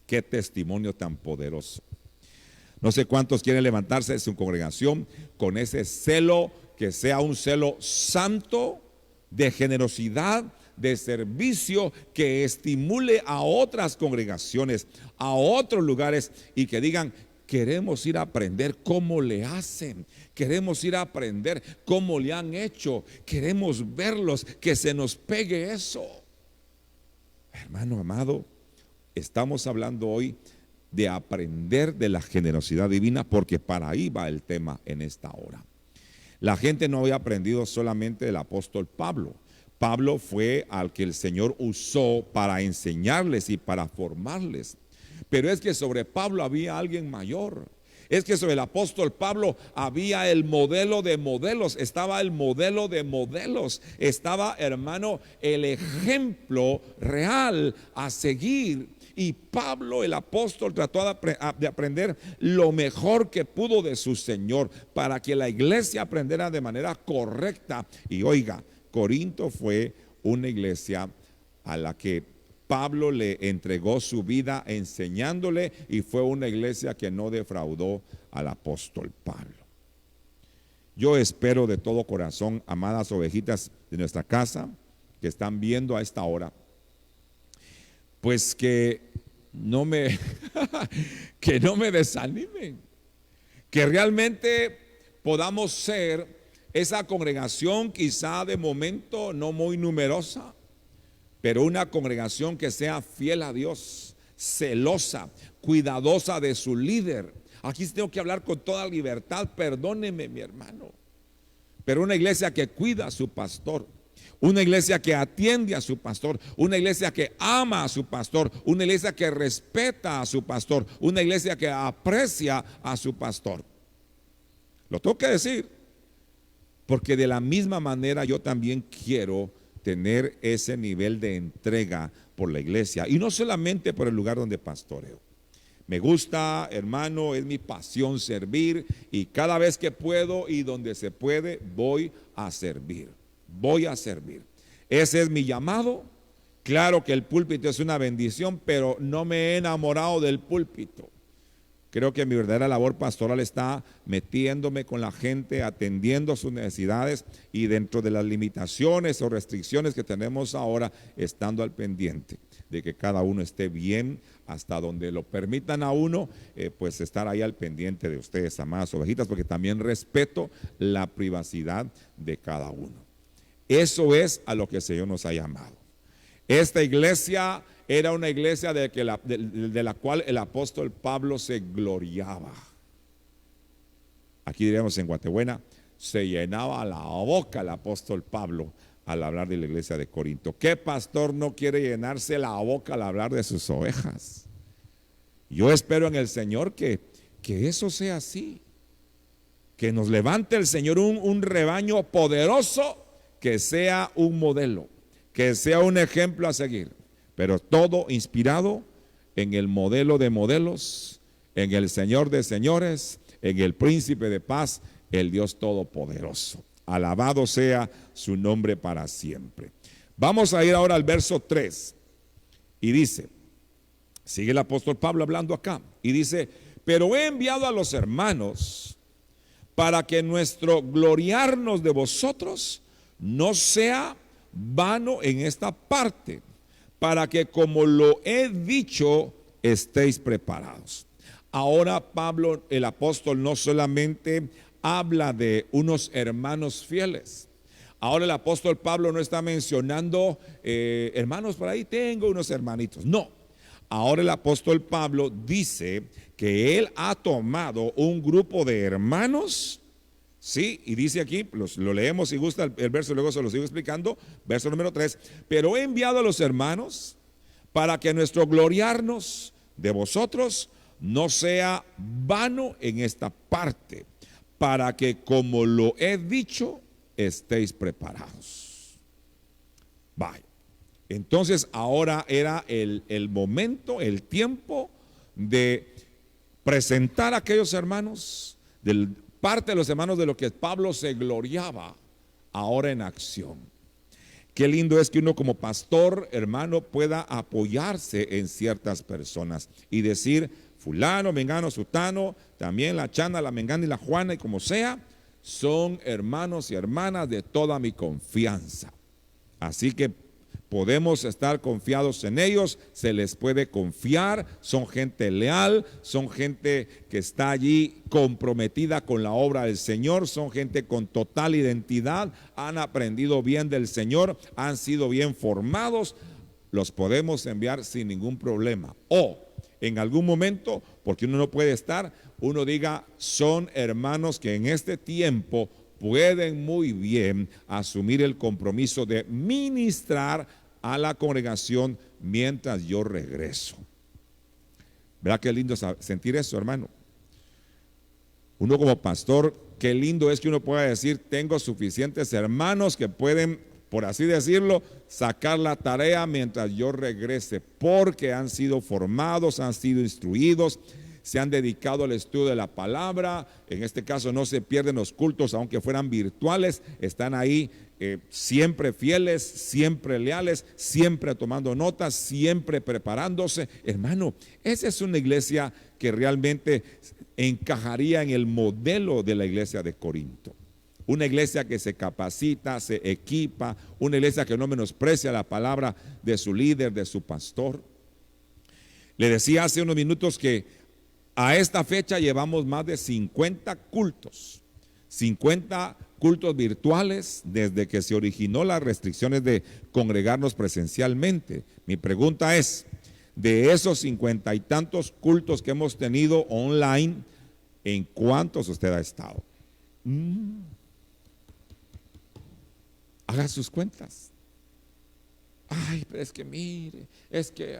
qué testimonio tan poderoso. No sé cuántos quieren levantarse de su congregación con ese celo, que sea un celo santo, de generosidad, de servicio, que estimule a otras congregaciones, a otros lugares, y que digan: queremos ir a aprender cómo le hacen, queremos ir a aprender cómo le han hecho, queremos verlos, que se nos pegue eso. Hermano amado, estamos hablando hoy de aprender de la generosidad divina, porque para ahí va el tema en esta hora. La gente no había aprendido solamente del apóstol Pablo. Pablo fue al que el Señor usó para enseñarles y para formarles. Pero es que sobre Pablo había alguien mayor. Es que sobre el apóstol Pablo había el modelo de modelos, estaba el modelo de modelos, estaba, hermano, el ejemplo real a seguir. Y Pablo, el apóstol, trató de aprender lo mejor que pudo de su Señor, para que la iglesia aprendiera de manera correcta. Y oiga, Corinto fue una iglesia a la que Pablo le entregó su vida enseñándole, y fue una iglesia que no defraudó al apóstol Pablo. Yo espero de todo corazón, amadas ovejitas de nuestra casa que están viendo a esta hora, pues que no me desanimen, que realmente podamos ser esa congregación, quizá de momento no muy numerosa, pero una congregación que sea fiel a Dios, celosa, cuidadosa de su líder. Aquí tengo que hablar con toda libertad, perdóneme, mi hermano, pero una iglesia que cuida a su pastor, una iglesia que atiende a su pastor, una iglesia que ama a su pastor, una iglesia que respeta a su pastor, una iglesia que aprecia a su pastor. Lo tengo que decir, porque de la misma manera yo también quiero tener ese nivel de entrega por la iglesia, y no solamente por el lugar donde pastoreo. Me gusta, hermano, es mi pasión servir, y cada vez que puedo y donde se puede voy a servir. Voy a servir. Ese es mi llamado, Claro que el púlpito es una bendición, pero no me he enamorado del púlpito. Creo que mi verdadera labor pastoral está metiéndome con la gente, atendiendo sus necesidades y dentro de las limitaciones o restricciones que tenemos ahora, estando al pendiente de que cada uno esté bien hasta donde lo permitan a uno, pues estar ahí al pendiente de ustedes, amadas ovejitas, porque también respeto la privacidad de cada uno. Eso es a lo que el Señor nos ha llamado. Esta iglesia era una iglesia de la cual el apóstol Pablo se gloriaba. Aquí diríamos en Guatebuena, se llenaba la boca el apóstol Pablo al hablar de la iglesia de Corinto. ¿Qué pastor no quiere llenarse la boca al hablar de sus ovejas? Yo espero en el Señor que eso sea así. Que nos levante el Señor un rebaño poderoso, que sea un modelo, que sea un ejemplo a seguir. Pero todo inspirado en el modelo de modelos, en el Señor de señores, en el príncipe de paz, el Dios todopoderoso. Alabado sea su nombre para siempre. Vamos a ir ahora al verso 3. Y dice, sigue el apóstol Pablo hablando acá, y dice, pero he enviado a los hermanos para que nuestro gloriarnos de vosotros no sea vano en esta parte, para que como lo he dicho, estéis preparados. Ahora Pablo, el apóstol, no solamente habla de unos hermanos fieles. Ahora el apóstol Pablo no está mencionando, hermanos, por ahí tengo unos hermanitos. No, ahora el apóstol Pablo dice que él ha tomado un grupo de hermanos. Sí, y dice aquí, lo leemos si gusta el verso, luego se lo sigo explicando, verso número 3, pero he enviado a los hermanos para que nuestro gloriarnos de vosotros no sea vano en esta parte, para que como lo he dicho, estéis preparados. Vaya, entonces ahora era el momento, el tiempo de presentar a aquellos hermanos parte de los hermanos de lo que Pablo se gloriaba, ahora en acción. Qué lindo es que uno como pastor, hermano, pueda apoyarse en ciertas personas y decir, fulano, mengano, sutano, también la chana, la mengana y la juana, y como sea, son hermanos y hermanas de toda mi confianza. Así que podemos estar confiados en ellos, se les puede confiar, son gente leal, son gente que está allí comprometida con la obra del Señor, son gente con total identidad, han aprendido bien del Señor, han sido bien formados, los podemos enviar sin ningún problema. O en algún momento, porque uno no puede estar, uno diga, son hermanos que en este tiempo pueden muy bien asumir el compromiso de ministrar a la congregación mientras yo regreso. ¿Verdad qué lindo sentir eso, hermano? Uno como pastor, qué lindo es que uno pueda decir, tengo suficientes hermanos que pueden, por así decirlo, sacar la tarea mientras yo regrese, porque han sido formados, han sido instruidos, se han dedicado al estudio de la palabra. En este caso no se pierden los cultos, aunque fueran virtuales, están ahí siempre fieles, siempre leales, siempre tomando notas, siempre preparándose. Hermano, esa es una iglesia que realmente encajaría en el modelo de la iglesia de Corinto. Una iglesia que se capacita, se equipa, una iglesia que no menosprecia la palabra de su líder, de su pastor. Le decía hace unos minutos que a esta fecha llevamos más de 50 cultos, 50 cultos virtuales desde que se originó las restricciones de congregarnos presencialmente. Mi pregunta es, de esos 50 y tantos cultos que hemos tenido online, ¿en cuántos usted ha estado? Haga sus cuentas. Ay, pero es que mire, es que,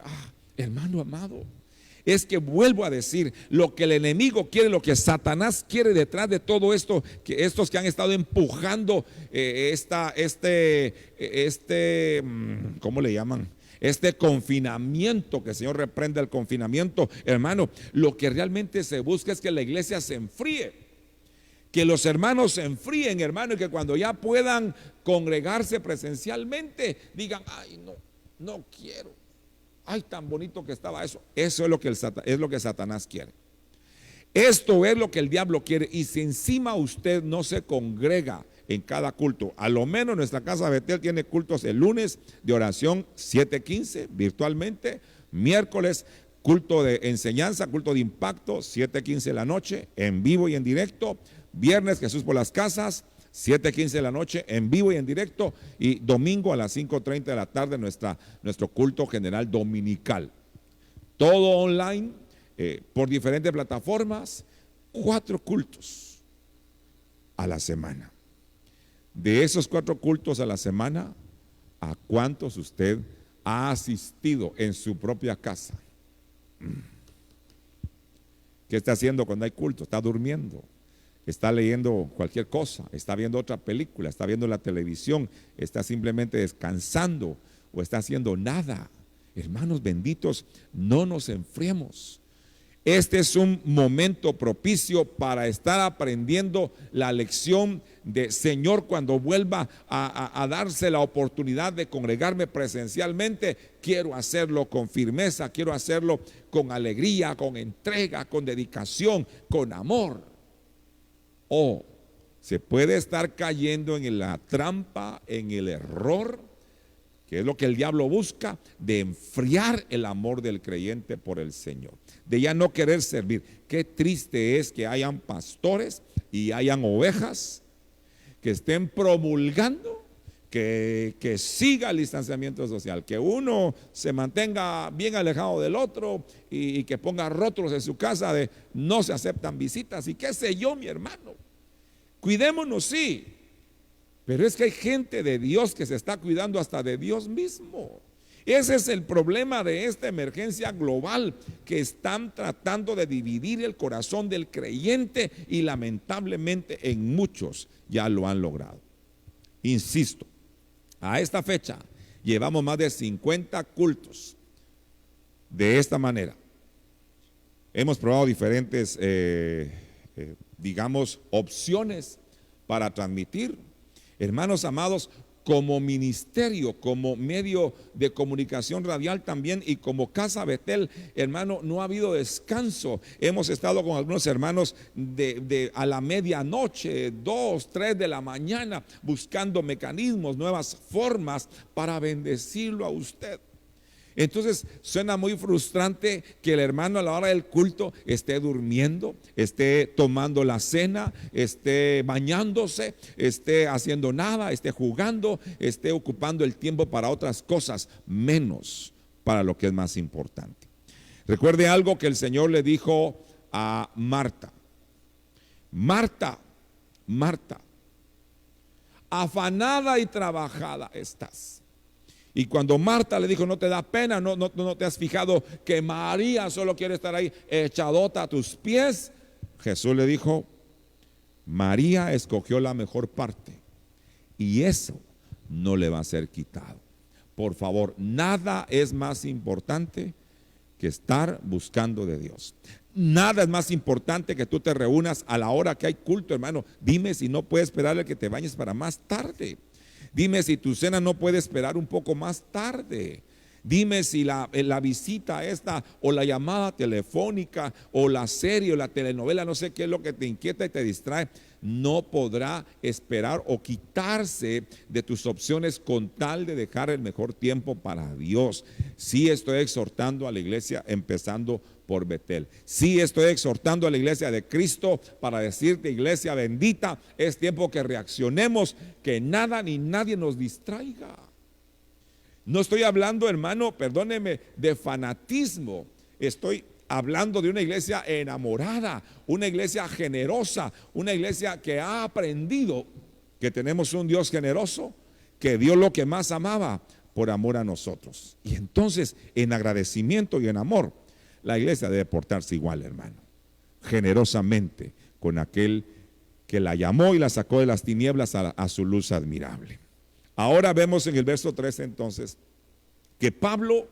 hermano amado, es que vuelvo a decir, lo que el enemigo quiere, lo que Satanás quiere detrás de todo esto, que estos que han estado empujando ¿cómo le llaman? Este confinamiento, que el Señor reprenda el confinamiento, hermano, lo que realmente se busca es que la iglesia se enfríe, que los hermanos se enfríen, hermano, y que cuando ya puedan congregarse presencialmente, digan, ay no, no quiero. Ay, tan bonito que estaba eso. Eso es lo que Satanás quiere. Esto es lo que el diablo quiere. Y si encima usted no se congrega en cada culto, a lo menos nuestra casa Betel tiene cultos el lunes de oración 7:15 virtualmente, miércoles culto de enseñanza, culto de impacto 7:15 de la noche en vivo y en directo, viernes Jesús por las casas 7:15 de la noche en vivo y en directo, y domingo a las 5:30 de la tarde nuestro culto general dominical. Todo online, por diferentes plataformas, 4 cultos a la semana. De esos 4 cultos a la semana, ¿a cuántos usted ha asistido en su propia casa? ¿Qué está haciendo cuando hay culto? Está durmiendo, está leyendo cualquier cosa, está viendo otra película, está viendo la televisión, está simplemente descansando o está haciendo nada. Hermanos benditos, no nos enfriemos. Este es un momento propicio para estar aprendiendo la lección de Señor, cuando vuelva a darse la oportunidad de congregarme presencialmente, quiero hacerlo con firmeza, quiero hacerlo con alegría, con entrega, con dedicación, con amor. O se puede estar cayendo en la trampa, en el error, que es lo que el diablo busca, de enfriar el amor del creyente por el Señor, de ya no querer servir. Qué triste es que hayan pastores y hayan ovejas que estén promulgando que siga el distanciamiento social, que uno se mantenga bien alejado del otro y que ponga rótulos en su casa de no se aceptan visitas y qué sé yo, mi hermano. Cuidémonos, sí, pero es que hay gente de Dios que se está cuidando hasta de Dios mismo. Ese es el problema de esta emergencia global, que están tratando de dividir el corazón del creyente y lamentablemente en muchos ya lo han logrado. Insisto, a esta fecha llevamos más de 50 cultos de esta manera. Hemos probado diferentes, digamos, opciones para transmitir. Hermanos amados, como ministerio, como medio de comunicación radial también, y como Casa Betel, hermano, no ha habido descanso. Hemos estado con algunos hermanos a la medianoche, 2, 3 de la mañana, buscando mecanismos, nuevas formas para bendecirlo a usted. Entonces suena muy frustrante que el hermano a la hora del culto esté durmiendo, esté tomando la cena, esté bañándose, esté haciendo nada, esté jugando, esté ocupando el tiempo para otras cosas, menos para lo que es más importante. Recuerde algo que el Señor le dijo a Marta. Marta, Marta, afanada y trabajada estás. Y cuando Marta le dijo, no te da pena, no te has fijado que María solo quiere estar ahí echadota a tus pies. Jesús le dijo, María escogió la mejor parte y eso no le va a ser quitado. Por favor, nada es más importante que estar buscando de Dios. Nada es más importante que tú te reúnas a la hora que hay culto, hermano. Dime si no puedes esperar a que te bañes para más tarde. Dime si tu cena no puede esperar un poco más tarde. Dime si la visita esta o la llamada telefónica o la serie o la telenovela, no sé qué es lo que te inquieta y te distrae, no podrá esperar o quitarse de tus opciones con tal de dejar el mejor tiempo para Dios. Sí estoy exhortando a la iglesia, empezando por Betel. Sí estoy exhortando a la iglesia de Cristo para decirte, iglesia bendita, es tiempo que reaccionemos, que nada ni nadie nos distraiga. No estoy hablando, hermano, perdóneme, de fanatismo. Estoy hablando de una iglesia enamorada, una iglesia generosa, una iglesia que ha aprendido que tenemos un Dios generoso, que dio lo que más amaba por amor a nosotros. Y entonces, en agradecimiento y en amor, la iglesia debe portarse igual, hermano, generosamente con aquel que la llamó y la sacó de las tinieblas a su luz admirable. Ahora vemos en el verso 13 entonces que Pablo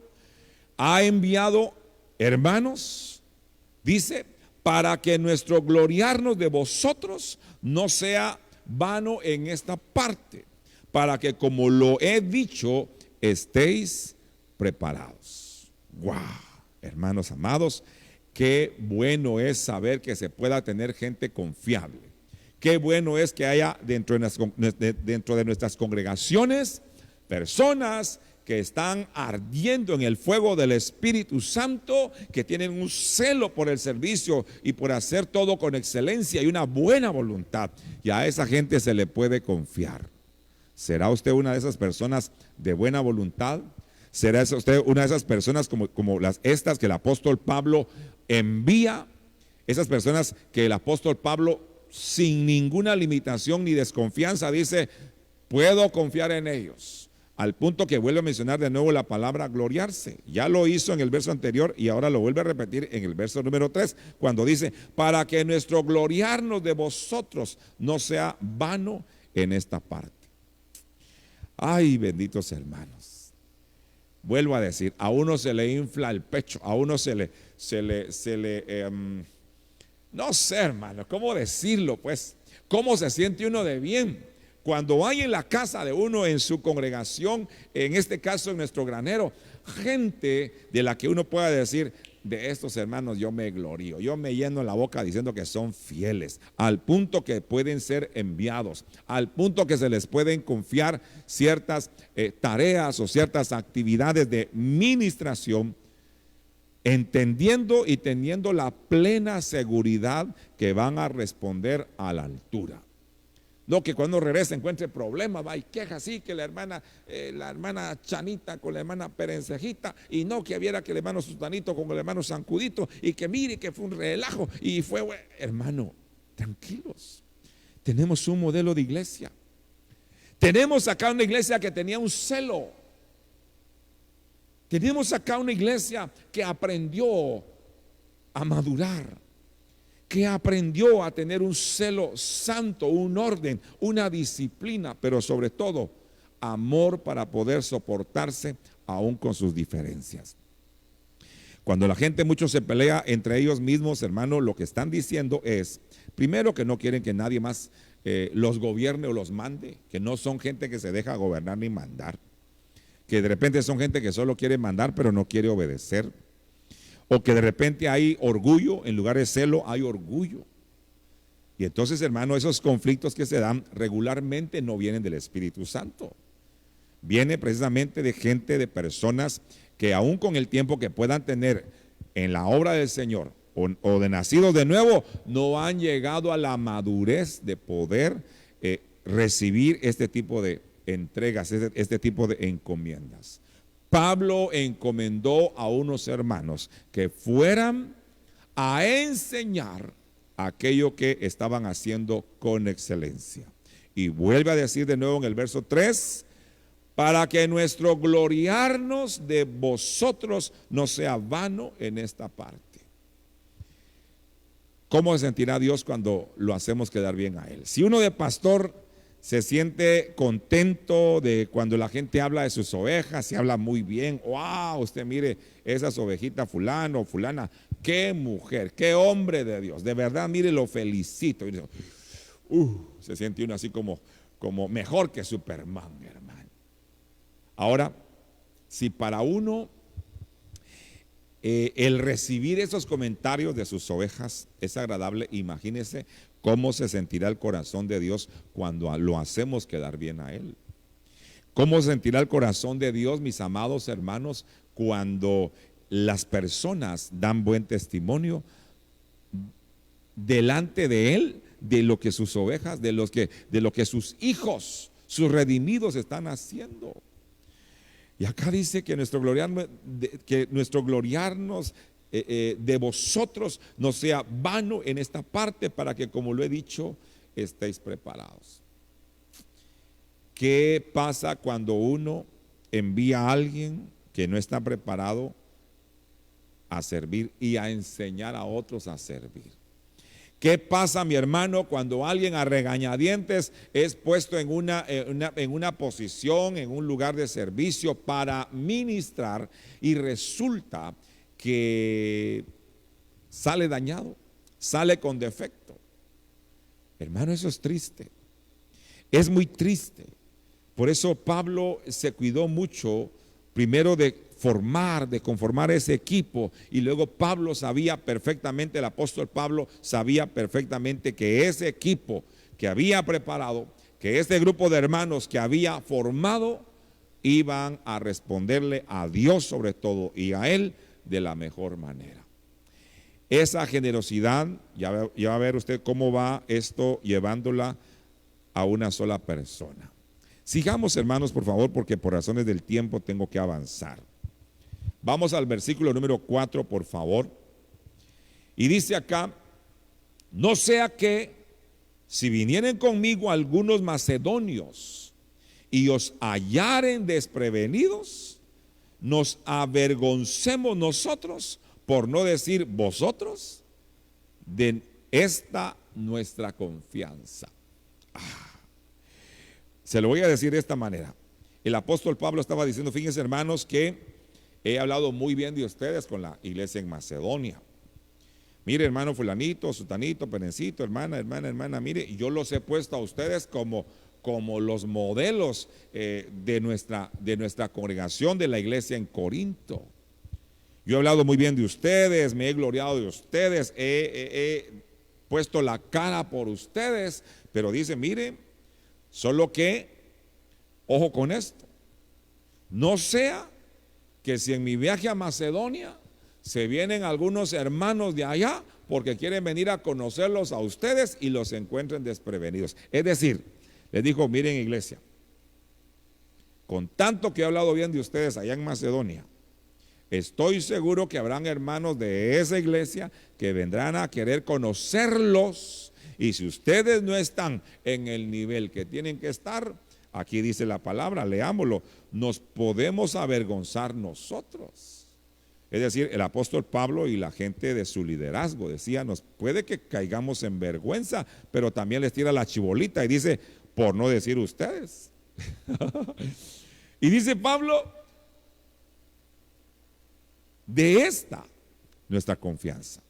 ha enviado hermanos, dice, para que nuestro gloriarnos de vosotros no sea vano en esta parte, para que como lo he dicho, estéis preparados. ¡Wow! Hermanos amados, qué bueno es saber que se pueda tener gente confiable. Qué bueno es que haya dentro de nuestras congregaciones personas que están ardiendo en el fuego del Espíritu Santo, que tienen un celo por el servicio y por hacer todo con excelencia y una buena voluntad. Y a esa gente se le puede confiar. ¿Será usted una de esas personas de buena voluntad? ¿Será usted una de esas personas como estas que el apóstol Pablo envía? Esas personas que el apóstol Pablo, sin ninguna limitación ni desconfianza, dice: puedo confiar en ellos. Al punto que vuelve a mencionar de nuevo la palabra gloriarse. Ya lo hizo en el verso anterior y ahora lo vuelve a repetir en el verso número 3, cuando dice: para que nuestro gloriarnos de vosotros no sea vano en esta parte. Ay, benditos hermanos. Vuelvo a decir, a uno se le infla el pecho, a uno se le no sé, hermano, ¿cómo decirlo? Pues, ¿cómo se siente uno de bien cuando hay en la casa de uno, en su congregación, en este caso en nuestro granero, gente de la que uno pueda decir: de estos hermanos yo me glorío, yo me lleno la boca diciendo que son fieles, al punto que pueden ser enviados, al punto que se les pueden confiar ciertas tareas o ciertas actividades de ministración, entendiendo y teniendo la plena seguridad que van a responder a la altura. No que cuando regrese encuentre problemas, va y queja así, que la hermana Chanita con la hermana Perencejita, y no que viera que el hermano Sustanito con el hermano Sancudito, y que mire que fue un relajo, y fue, hermano, tranquilos. Tenemos un modelo de iglesia. Tenemos acá una iglesia que tenía un celo. Tenemos acá una iglesia que aprendió a madurar, que aprendió a tener un celo santo, un orden, una disciplina, pero sobre todo amor para poder soportarse aún con sus diferencias. Cuando la gente mucho se pelea entre ellos mismos, hermano, lo que están diciendo es, primero, que no quieren que nadie más los gobierne o los mande, que no son gente que se deja gobernar ni mandar, que de repente son gente que solo quiere mandar pero no quiere obedecer. O que de repente hay orgullo, en lugar de celo hay orgullo. Y entonces, hermano, esos conflictos que se dan regularmente no vienen del Espíritu Santo. Viene precisamente de gente, de personas que aún con el tiempo que puedan tener en la obra del Señor o de nacidos de nuevo, no han llegado a la madurez de poder recibir este tipo de entregas, este tipo de encomiendas. Pablo encomendó a unos hermanos que fueran a enseñar aquello que estaban haciendo con excelencia. Y vuelve a decir de nuevo en el verso 3, para que nuestro gloriarnos de vosotros no sea vano en esta parte. ¿Cómo se sentirá Dios cuando lo hacemos quedar bien a Él? Si uno de pastor se siente contento de cuando la gente habla de sus ovejas, se habla muy bien: wow, usted mire esas ovejitas fulano, fulana, qué mujer, qué hombre de Dios, de verdad, mire, lo felicito. Y se siente uno así como mejor que Superman, hermano. Ahora, si para uno el recibir esos comentarios de sus ovejas es agradable, imagínese cómo se sentirá el corazón de Dios cuando lo hacemos quedar bien a Él. ¿Cómo se sentirá el corazón de Dios, mis amados hermanos, cuando las personas dan buen testimonio delante de Él de lo que sus ovejas, de lo que sus hijos, sus redimidos están haciendo? Y acá dice que nuestro gloriarnos de vosotros no sea vano en esta parte, para que, como lo he dicho, estéis preparados. ¿Qué pasa cuando uno envía a alguien que no está preparado a servir y a enseñar a otros a servir? ¿Qué pasa, mi hermano, cuando alguien a regañadientes es puesto en una posición, en un lugar de servicio para ministrar, y resulta que sale dañado, sale con defecto? Hermano, eso es triste, es muy triste. Por eso Pablo se cuidó mucho, primero, de formar, de conformar ese equipo. Y luego Pablo sabía perfectamente, el apóstol Pablo sabía perfectamente que ese equipo que había preparado, que este grupo de hermanos que había formado, iban a responderle a Dios sobre todo y a Él de la mejor manera. Esa generosidad, ya va a ver usted cómo va esto llevándola a una sola persona. Sigamos, hermanos, por favor, porque por razones del tiempo tengo que avanzar. Vamos al versículo número 4, por favor. Y dice acá: no sea que si vinieren conmigo algunos macedonios y os hallaren desprevenidos, nos avergoncemos nosotros, por no decir vosotros, de esta nuestra confianza. Se lo voy a decir de esta manera. El apóstol Pablo estaba diciendo: fíjense, hermanos, que he hablado muy bien de ustedes con la iglesia en Macedonia. Mire, hermano fulanito, sutanito, perencito, hermana, mire, yo los he puesto a ustedes como los modelos de nuestra congregación, de la iglesia en Corinto. Yo he hablado muy bien de ustedes, me he gloriado de ustedes, he puesto la cara por ustedes, pero dice, mire, solo que, ojo con esto, no sea que si en mi viaje a Macedonia se vienen algunos hermanos de allá porque quieren venir a conocerlos a ustedes y los encuentren desprevenidos. Es decir, les dijo: miren, iglesia, con tanto que he hablado bien de ustedes allá en Macedonia, estoy seguro que habrán hermanos de esa iglesia que vendrán a querer conocerlos, y si ustedes no están en el nivel que tienen que estar, aquí dice la palabra, leámoslo, nos podemos avergonzar nosotros. Es decir, el apóstol Pablo y la gente de su liderazgo decía: nos puede que caigamos en vergüenza, pero también les tira la chibolita y dice: por no decir ustedes. Y dice Pablo: de esta nuestra confianza.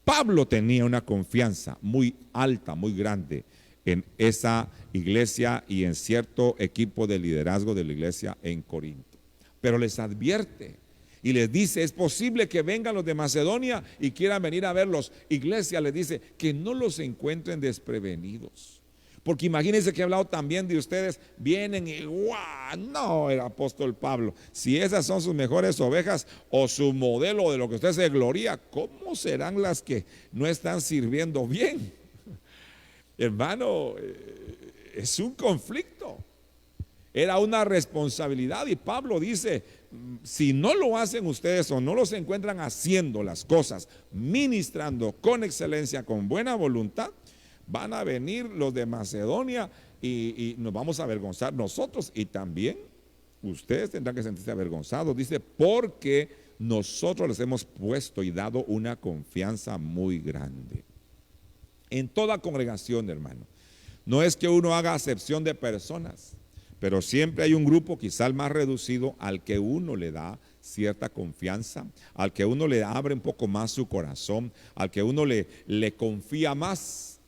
Pablo tenía una confianza muy alta, muy grande en esa iglesia y en cierto equipo de liderazgo de la iglesia en Corinto. Pero les advierte y les dice: es posible que vengan los de Macedonia y quieran venir a verlos. Iglesia, les dice que no los encuentren desprevenidos. Porque imagínense que he hablado también de ustedes, vienen y ¡guau! No, el apóstol Pablo, si esas son sus mejores ovejas o su modelo de lo que usted se gloria, ¿cómo serán las que no están sirviendo bien? Hermano, es un conflicto. Era una responsabilidad y Pablo dice: si no lo hacen ustedes o no los encuentran haciendo las cosas, ministrando con excelencia, con buena voluntad, van a venir los de Macedonia y nos vamos a avergonzar nosotros, y también ustedes tendrán que sentirse avergonzados. Dice: porque nosotros les hemos puesto y dado una confianza muy grande. En toda congregación, hermano, no es que uno haga acepción de personas, pero siempre hay un grupo, quizá el más reducido, al que uno le da cierta confianza, al que uno le abre un poco más su corazón, al que uno le confía más.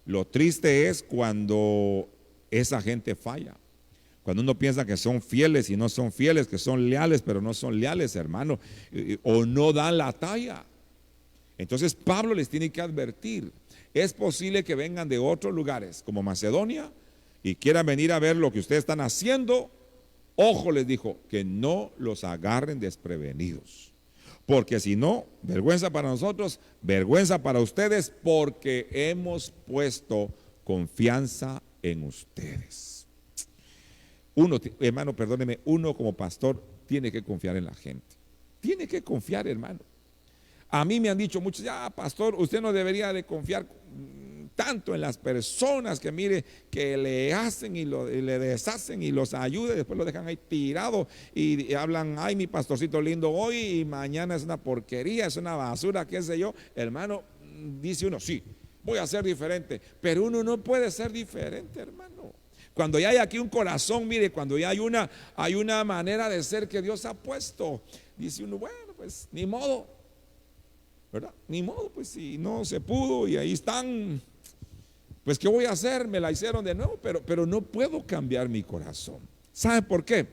Lo triste es cuando esa gente falla, cuando uno piensa que son fieles y no son fieles, que son leales pero no son leales, hermano, o no dan la talla. Entonces Pablo les tiene que advertir: es posible que vengan de otros lugares como Macedonia y quieran venir a ver lo que ustedes están haciendo. Ojo, les dijo, que no los agarren desprevenidos, porque si no, vergüenza para nosotros, vergüenza para ustedes, porque hemos puesto confianza en ustedes. Uno, hermano, perdóneme, uno como pastor tiene que confiar en la gente. Tiene que confiar, hermano. A mí me han dicho muchos: ya, pastor, usted no debería de confiar tanto en las personas, que mire, que le hacen y le deshacen y los ayuda y después lo dejan ahí tirado y hablan: ay, mi pastorcito lindo hoy y mañana es una porquería, es una basura, qué sé yo. Hermano, dice uno: sí, voy a ser diferente, pero uno no puede ser diferente, hermano. Cuando ya hay aquí un corazón, mire, cuando ya hay una manera de ser que Dios ha puesto, dice uno: bueno, pues ni modo, ¿verdad? Ni modo, pues si no se pudo y ahí están, pues ¿qué voy a hacer? Me la hicieron de nuevo, pero no puedo cambiar mi corazón. ¿Sabe por qué?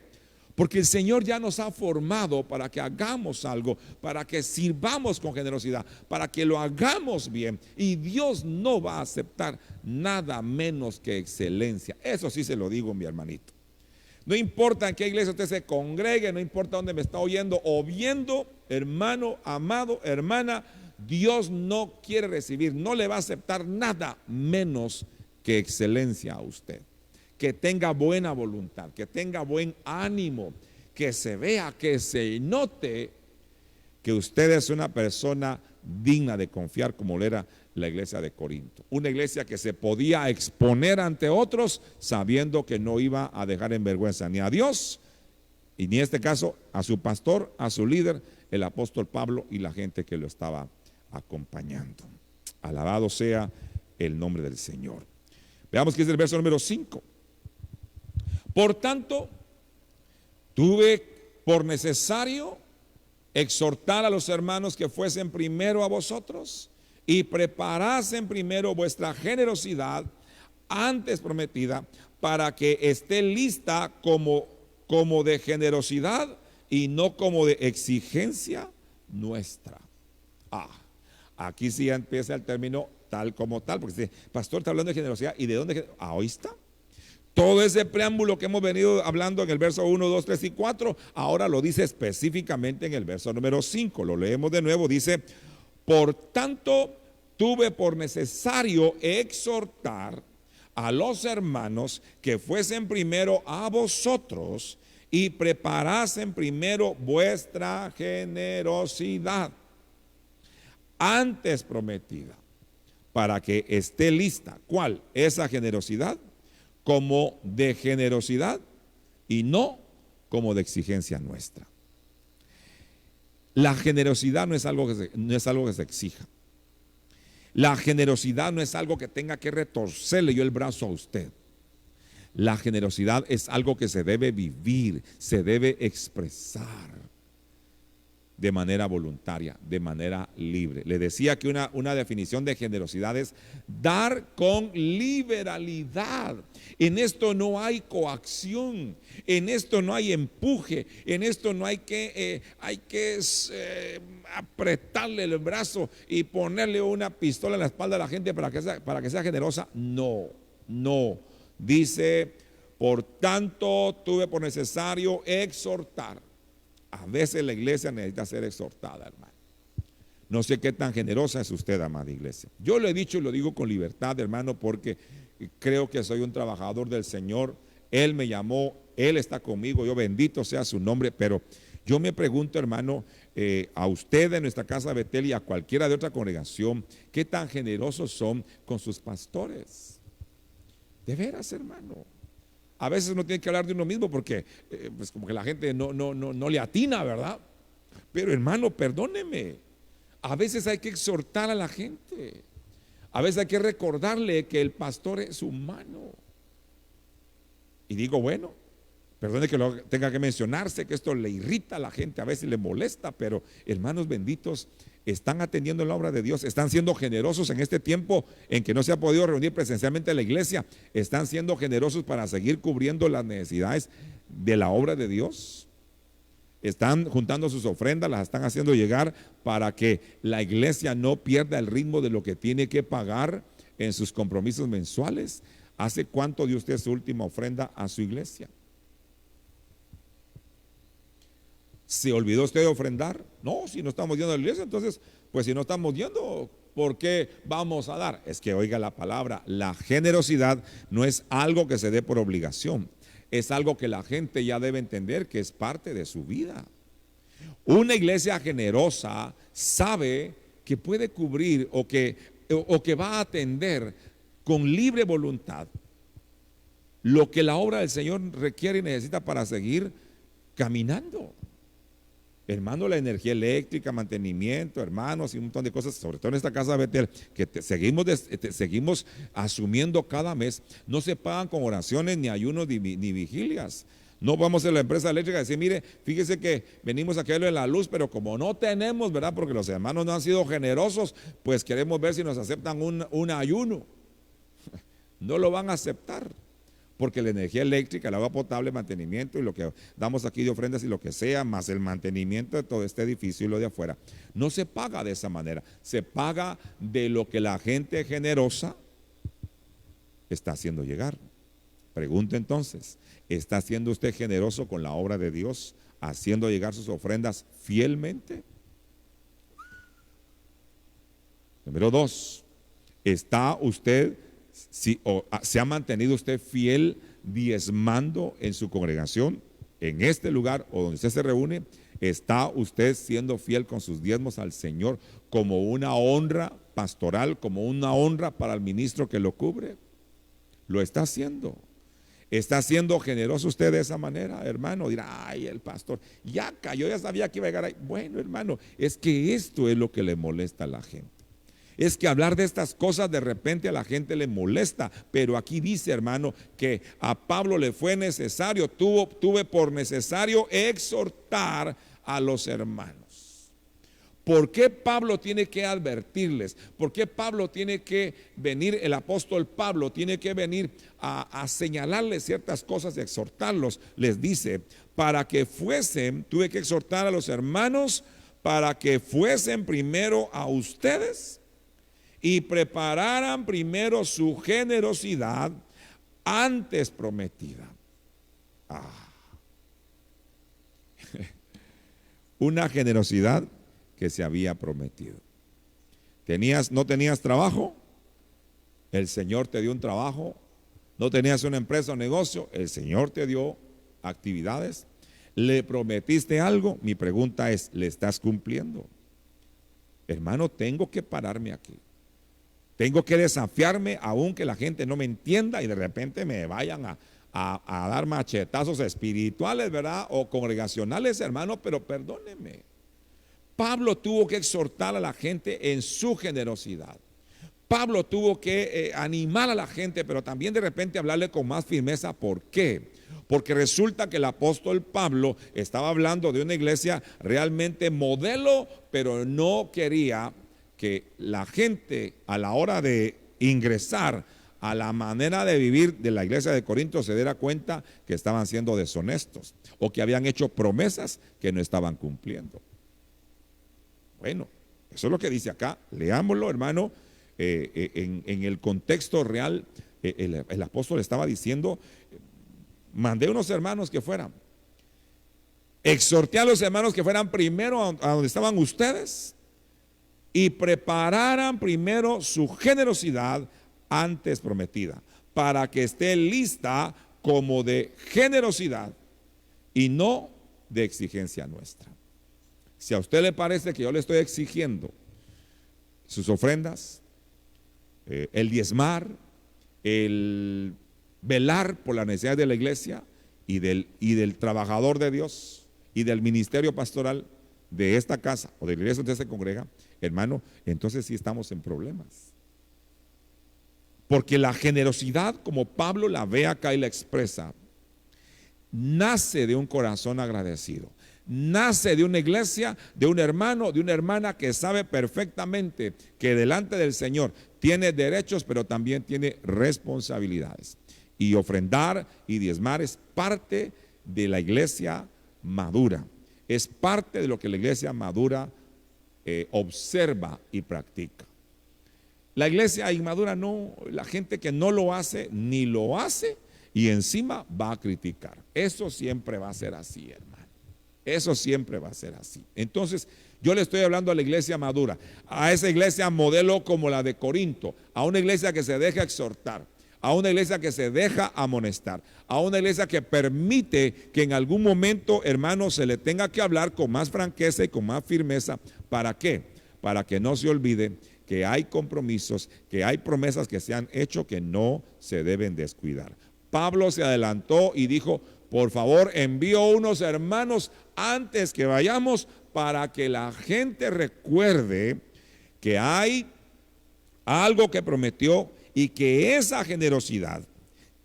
Porque el Señor ya nos ha formado para que hagamos algo, para que sirvamos con generosidad, para que lo hagamos bien. Y Dios no va a aceptar nada menos que excelencia. Eso sí se lo digo, mi hermanito. No importa en qué iglesia usted se congregue, no importa dónde me está oyendo o viendo, hermano, amado, hermana, Dios no quiere recibir, no le va a aceptar nada menos que excelencia a usted. Que tenga buena voluntad, que tenga buen ánimo, que se vea, que se note que usted es una persona digna de confiar, como lo era la iglesia de Corinto. Una iglesia que se podía exponer ante otros sabiendo que no iba a dejar en vergüenza ni a Dios, y ni en este caso a su pastor, a su líder, el apóstol Pablo y la gente que lo estaba acompañando. Alabado sea el nombre del Señor. Veamos que es el verso número 5. Por tanto, tuve por necesario exhortar a los hermanos que fuesen primero a vosotros y preparasen primero vuestra generosidad antes prometida, para que esté lista como de generosidad y no como de exigencia nuestra. Aquí sí ya empieza el término tal como tal, porque dice, pastor, está hablando de generosidad, ¿y de dónde? Ahí está. Todo ese preámbulo que hemos venido hablando en el verso 1, 2, 3 y 4, ahora lo dice específicamente en el verso número 5. Lo leemos de nuevo, dice, por tanto, tuve por necesario exhortar a los hermanos que fuesen primero a vosotros y preparasen primero vuestra generosidad antes prometida, para que esté lista. ¿Cuál? Esa generosidad, como de generosidad y no como de exigencia nuestra. La generosidad no es algo que se exija. La generosidad no es algo que tenga que retorcerle yo el brazo a usted. La generosidad es algo que se debe vivir, se debe expresar de manera voluntaria, de manera libre. Le decía que una definición de generosidad es dar con liberalidad. En esto no hay coacción, en esto no hay empuje, en esto no hay que apretarle el brazo y ponerle una pistola en la espalda a la gente para que sea generosa. No. Dice, por tanto, tuve por necesario exhortar. A veces la iglesia necesita ser exhortada, hermano. No sé qué tan generosa es usted, amada iglesia. Yo lo he dicho y lo digo con libertad, hermano, porque creo que soy un trabajador del Señor. Él me llamó, Él está conmigo, yo bendito sea su nombre. Pero yo me pregunto, hermano, a usted de nuestra casa Betel y a cualquiera de otra congregación, ¿qué tan generosos son con sus pastores? De veras, hermano. A veces uno tiene que hablar de uno mismo porque pues como que la gente no le atina, ¿verdad? Pero hermano, perdóneme, a veces hay que exhortar a la gente, a veces hay que recordarle que el pastor es humano. Y digo, bueno, perdone que lo tenga que mencionarse, que esto le irrita a la gente, a veces le molesta, pero hermanos benditos, están atendiendo la obra de Dios, están siendo generosos en este tiempo en que no se ha podido reunir presencialmente la iglesia, están siendo generosos para seguir cubriendo las necesidades de la obra de Dios, están juntando sus ofrendas, las están haciendo llegar para que la iglesia no pierda el ritmo de lo que tiene que pagar en sus compromisos mensuales. ¿Hace cuánto dio usted su última ofrenda a su iglesia? ¿Se olvidó usted de ofrendar? No, si no estamos yendo a la iglesia, entonces, pues si no estamos yendo, ¿por qué vamos a dar? Es que oiga la palabra, la generosidad no es algo que se dé por obligación, es algo que la gente ya debe entender que es parte de su vida. Una iglesia generosa sabe que puede cubrir o que va a atender con libre voluntad lo que la obra del Señor requiere y necesita para seguir caminando. Hermano, la energía eléctrica, mantenimiento, hermanos, y un montón de cosas, sobre todo en esta casa de Betel, que seguimos asumiendo cada mes, no se pagan con oraciones, ni ayunos, ni vigilias. No vamos a la empresa eléctrica a decir, mire, fíjese que venimos a caerle la luz, pero como no tenemos, ¿verdad? Porque los hermanos no han sido generosos, pues queremos ver si nos aceptan un ayuno. No lo van a aceptar, porque la energía eléctrica, el agua potable, mantenimiento y lo que damos aquí de ofrendas y lo que sea, más el mantenimiento de todo este edificio y lo de afuera, no se paga de esa manera, se paga de lo que la gente generosa está haciendo llegar. Pregunta entonces, ¿está siendo usted generoso con la obra de Dios, haciendo llegar sus ofrendas fielmente? Número 2, ¿está usted, se ha mantenido usted fiel diezmando en su congregación, en este lugar o donde usted se reúne? ¿Está usted siendo fiel con sus diezmos al Señor como una honra pastoral, como una honra para el ministro que lo cubre? Lo está haciendo. ¿Está siendo generoso usted de esa manera, hermano? Dirá, ay, el pastor ya cayó, ya sabía que iba a llegar ahí. Bueno, hermano, es que esto es lo que le molesta a la gente. Es que hablar de estas cosas de repente a la gente le molesta, pero aquí dice, hermano, que a Pablo le fue necesario, tuve por necesario exhortar a los hermanos. ¿Por qué Pablo tiene que advertirles? ¿Por qué Pablo tiene que venir, el apóstol Pablo tiene que venir a señalarles ciertas cosas y exhortarlos? Les dice, para que fuesen, tuve que exhortar a los hermanos para que fuesen primero a ustedes y prepararan primero su generosidad antes prometida. Una generosidad que se había prometido. ¿No tenías trabajo? El Señor te dio un trabajo. ¿No tenías una empresa o negocio? El Señor te dio actividades. ¿Le prometiste algo? Mi pregunta es, ¿le estás cumpliendo? Hermano, tengo que pararme aquí. Tengo que desafiarme, aunque la gente no me entienda y de repente me vayan a dar machetazos espirituales, ¿verdad? O congregacionales, hermano, pero perdónenme. Pablo tuvo que exhortar a la gente en su generosidad. Pablo tuvo que animar a la gente, pero también de repente hablarle con más firmeza. ¿Por qué? Porque resulta que el apóstol Pablo estaba hablando de una iglesia realmente modelo, pero no quería que la gente a la hora de ingresar a la manera de vivir de la iglesia de Corinto se diera cuenta que estaban siendo deshonestos o que habían hecho promesas que no estaban cumpliendo. Bueno, eso es lo que dice acá. Leámoslo, hermano, en el contexto real. El apóstol estaba diciendo, mandé unos hermanos que fueran, exhorté a los hermanos que fueran primero a donde estaban ustedes y prepararan primero su generosidad antes prometida, para que esté lista como de generosidad y no de exigencia nuestra. Si a usted le parece que yo le estoy exigiendo sus ofrendas, el diezmar, el velar por las necesidades de la iglesia y del trabajador de Dios y del ministerio pastoral de esta casa o de la iglesia donde se congrega, hermano, entonces sí estamos en problemas. Porque la generosidad, como Pablo la ve acá y la expresa, nace de un corazón agradecido. Nace de una iglesia, de un hermano, de una hermana que sabe perfectamente que delante del Señor tiene derechos, pero también tiene responsabilidades. Y ofrendar y diezmar es parte de la iglesia madura. Es parte de lo que la iglesia madura observa y practica. La iglesia inmadura no, la gente que no lo hace, ni lo hace y encima va a criticar. Eso siempre va a ser así, hermano. Eso siempre va a ser así. Entonces, yo le estoy hablando a la iglesia madura, a esa iglesia modelo como la de Corinto, a una iglesia que se deja exhortar, a una iglesia que se deja amonestar, a una iglesia que permite que en algún momento, hermano, se le tenga que hablar con más franqueza y con más firmeza. ¿Para qué? Para que no se olvide que hay compromisos, que hay promesas que se han hecho que no se deben descuidar. Pablo se adelantó y dijo, por favor, envío unos hermanos antes que vayamos para que la gente recuerde que hay algo que prometió y que esa generosidad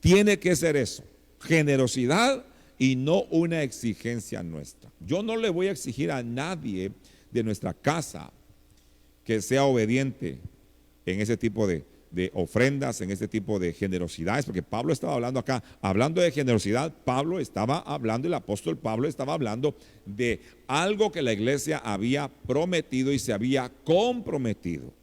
tiene que ser eso, generosidad y no una exigencia nuestra. Yo no le voy a exigir a nadie de nuestra casa que sea obediente en ese tipo de de ofrendas, en este tipo de generosidades, porque Pablo estaba hablando acá, hablando de generosidad, Pablo estaba hablando, el apóstol Pablo estaba hablando de algo que la iglesia había prometido y se había comprometido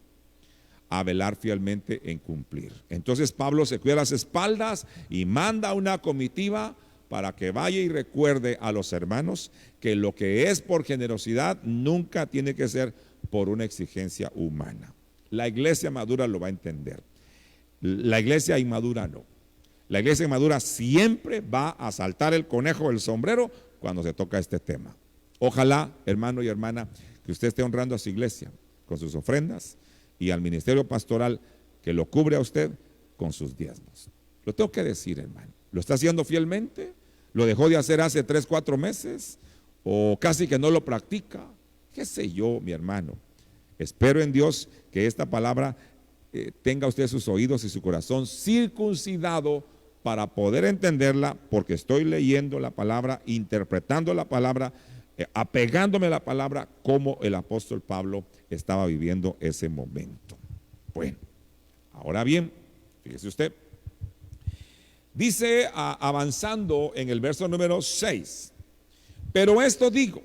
a velar fielmente en cumplir. Entonces Pablo se cuida las espaldas y manda una comitiva para que vaya y recuerde a los hermanos que lo que es por generosidad nunca tiene que ser por una exigencia humana. La iglesia madura lo va a entender. La iglesia inmadura no. La iglesia inmadura siempre va a saltar el conejo del sombrero cuando se toca este tema. Ojalá, hermano y hermana, que usted esté honrando a su iglesia con sus ofrendas y al ministerio pastoral que lo cubre a usted con sus diezmos. Lo tengo que decir, hermano. ¿Lo está haciendo fielmente? ¿Lo dejó de hacer hace 3, 4 meses? ¿O casi que no lo practica? ¿Qué sé yo, mi hermano? Espero en Dios que esta palabra tenga usted sus oídos y su corazón circuncidado para poder entenderla, porque estoy leyendo la palabra, interpretando la palabra, apegándome a la palabra como el apóstol Pablo estaba viviendo ese momento. Bueno, ahora bien, fíjese usted, dice avanzando en el verso número 6, pero esto digo,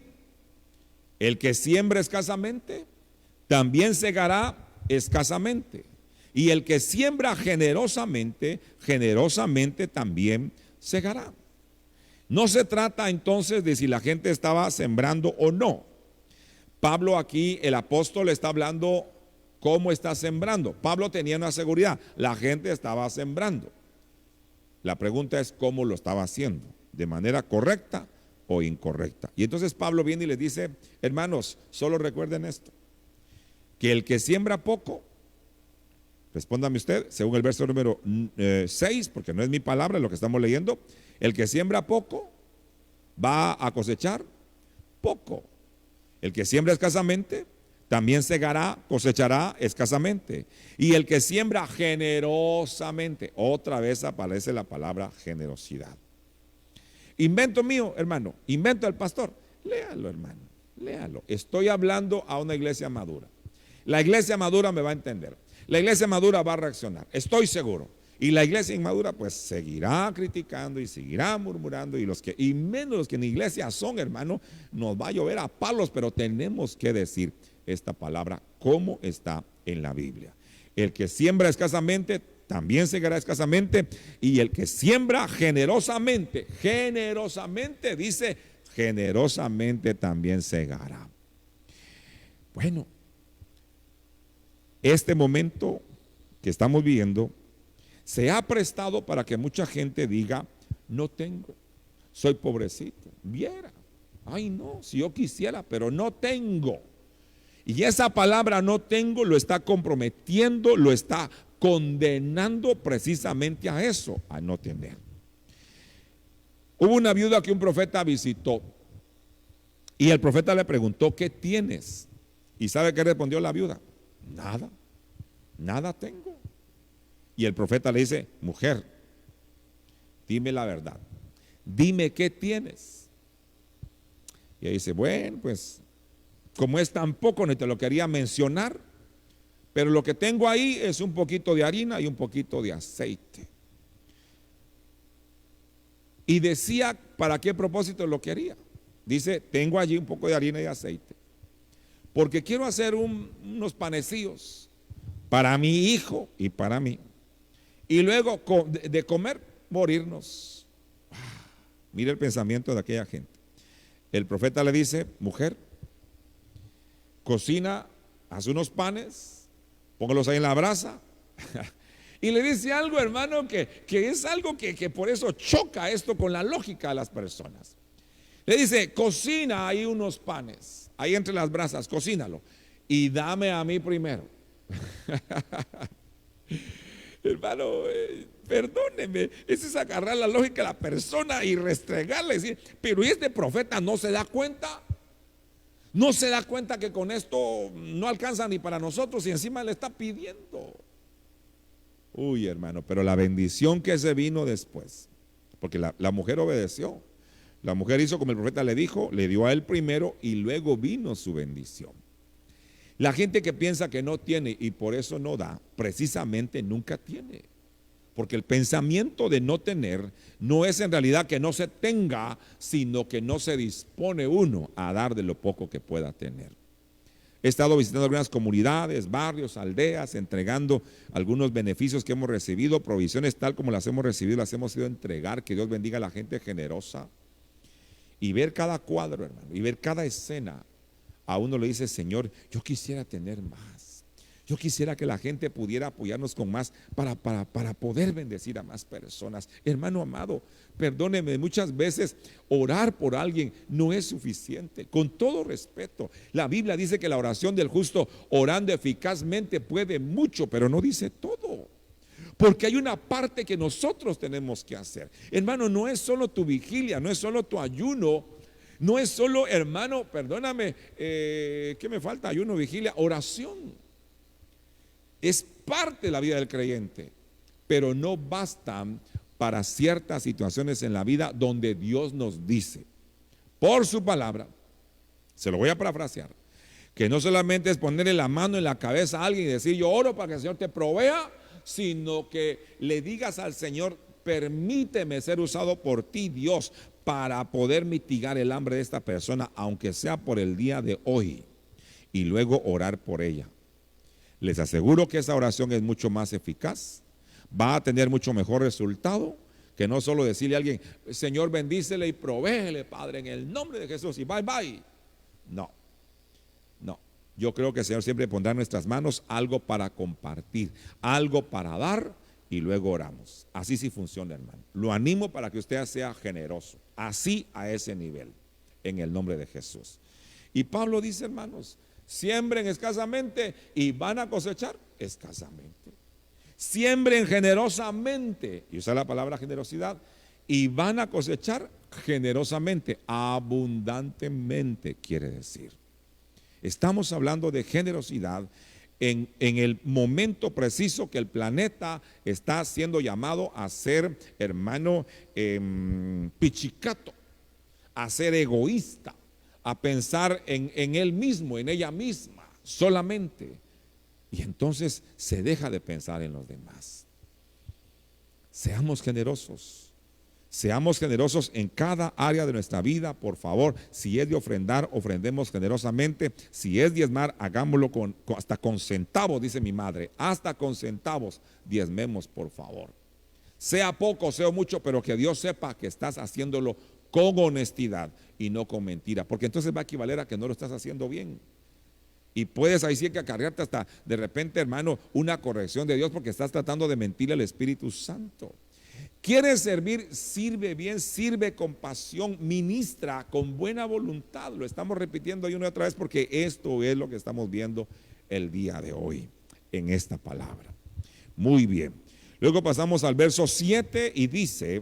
el que siembra escasamente, también segará escasamente. Y el que siembra generosamente, generosamente también segará. No se trata entonces de si la gente estaba sembrando o no. Pablo aquí, el apóstol, está hablando cómo está sembrando. Pablo tenía una seguridad, la gente estaba sembrando. La pregunta es cómo lo estaba haciendo, de manera correcta o incorrecta. Y entonces Pablo viene y les dice, hermanos, solo recuerden esto, que el que siembra poco, respóndame usted, según el verso número 6, porque no es mi palabra lo que estamos leyendo, el que siembra poco va a cosechar poco. El que siembra escasamente también segará, cosechará escasamente. Y el que siembra generosamente, otra vez aparece la palabra generosidad. Invento mío, hermano, invento del pastor. Léalo, hermano, léalo. Estoy hablando a una iglesia madura. La iglesia madura me va a entender. La iglesia madura va a reaccionar, estoy seguro. Y la iglesia inmadura pues seguirá criticando y seguirá murmurando, y menos los que en iglesia son, hermano, nos va a llover a palos, pero tenemos que decir esta palabra como está en la Biblia. El que siembra escasamente también segará escasamente, y el que siembra generosamente, generosamente, dice, generosamente también segará. Bueno, este momento que estamos viviendo se ha prestado para que mucha gente diga, no tengo, soy pobrecito, viera, ay no, si yo quisiera, pero no tengo. Y esa palabra no tengo lo está comprometiendo, lo está condenando precisamente a eso, a no tener. Hubo una viuda que un profeta visitó y el profeta le preguntó, ¿qué tienes? ¿Y sabe qué respondió la viuda? Nada, nada tengo. Y el profeta le dice, mujer, dime la verdad, dime qué tienes. Y ella dice, bueno, pues como es tan poco, ni te lo quería mencionar, pero lo que tengo ahí es un poquito de harina y un poquito de aceite. Y decía para qué propósito lo quería. Dice, tengo allí un poco de harina y aceite, porque quiero hacer unos panecillos para mi hijo y para mí. Y luego de comer, morirnos. Mira el pensamiento de aquella gente. El profeta le dice, mujer, cocina, haz unos panes, póngalos ahí en la brasa. Y le dice algo, hermano, que es algo que por eso choca esto con la lógica de las personas. Le dice, cocina ahí unos panes, ahí entre las brasas, cocínalo y dame a mí primero. Hermano, perdóneme, eso es agarrar la lógica de la persona y restregarle, decir, pero este profeta no se da cuenta. No se da cuenta que con esto no alcanza ni para nosotros y encima le está pidiendo. Uy, hermano, pero la bendición que se vino después, porque la mujer obedeció. La mujer hizo como el profeta le dijo, le dio a él primero y luego vino su bendición. La gente que piensa que no tiene y por eso no da, precisamente nunca tiene. Porque el pensamiento de no tener no es en realidad que no se tenga, sino que no se dispone uno a dar de lo poco que pueda tener. He estado visitando algunas comunidades, barrios, aldeas, entregando algunos beneficios que hemos recibido, provisiones tal como las hemos recibido, las hemos ido a entregar. Que Dios bendiga a la gente generosa. Y ver cada cuadro, hermano, y ver cada escena, a uno le dice: Señor, yo quisiera tener más. Yo quisiera que la gente pudiera apoyarnos con más para poder bendecir a más personas. Hermano amado, perdóneme, muchas veces orar por alguien no es suficiente. Con todo respeto, la Biblia dice que la oración del justo orando eficazmente puede mucho, pero no dice todo. Porque hay una parte que nosotros tenemos que hacer. Hermano, no es solo tu vigilia, no es solo tu ayuno, no es solo, hermano, perdóname, ¿qué me falta? Ayuno, vigilia, oración. Es parte de la vida del creyente, pero no bastan para ciertas situaciones en la vida donde Dios nos dice, por su palabra, se lo voy a parafrasear, que no solamente es ponerle la mano en la cabeza a alguien y decir: yo oro para que el Señor te provea, sino que le digas al Señor: permíteme ser usado por ti, Dios, para poder mitigar el hambre de esta persona, aunque sea por el día de hoy, y luego orar por ella. Les aseguro que esa oración es mucho más eficaz, va a tener mucho mejor resultado que no solo decirle a alguien: Señor, bendícele y provéele, Padre, en el nombre de Jesús, y bye bye. No, no. Yo creo que el Señor siempre pondrá en nuestras manos algo para compartir, algo para dar, y luego oramos. Así sí funciona, hermano. Lo animo para que usted sea generoso, así, a ese nivel, en el nombre de Jesús. Y Pablo dice, hermanos: siembren escasamente y van a cosechar escasamente. Siembren generosamente, y usa la palabra generosidad, y van a cosechar generosamente, abundantemente, quiere decir. Estamos hablando de generosidad en el momento preciso que el planeta está siendo llamado a ser, hermano, pichicato, a ser egoísta, a pensar en él mismo, en ella misma, solamente. Y entonces se deja de pensar en los demás. Seamos generosos. Seamos generosos en cada área de nuestra vida, por favor. Si es de ofrendar, ofrendemos generosamente. Si es diezmar, hagámoslo hasta con centavos, dice mi madre. Hasta con centavos, diezmemos, por favor. Sea poco, sea mucho, pero que Dios sepa que estás haciéndolo con honestidad y no con mentira, porque entonces va a equivaler a que no lo estás haciendo bien. Y puedes ahí sí que acarrearte hasta de repente, hermano, una corrección de Dios, porque estás tratando de mentir al Espíritu Santo. ¿Quieres servir? Sirve bien, sirve con pasión, ministra con buena voluntad. Lo estamos repitiendo ahí una y otra vez, porque esto es lo que estamos viendo el día de hoy en esta palabra. Muy bien. Luego pasamos al verso 7 y dice: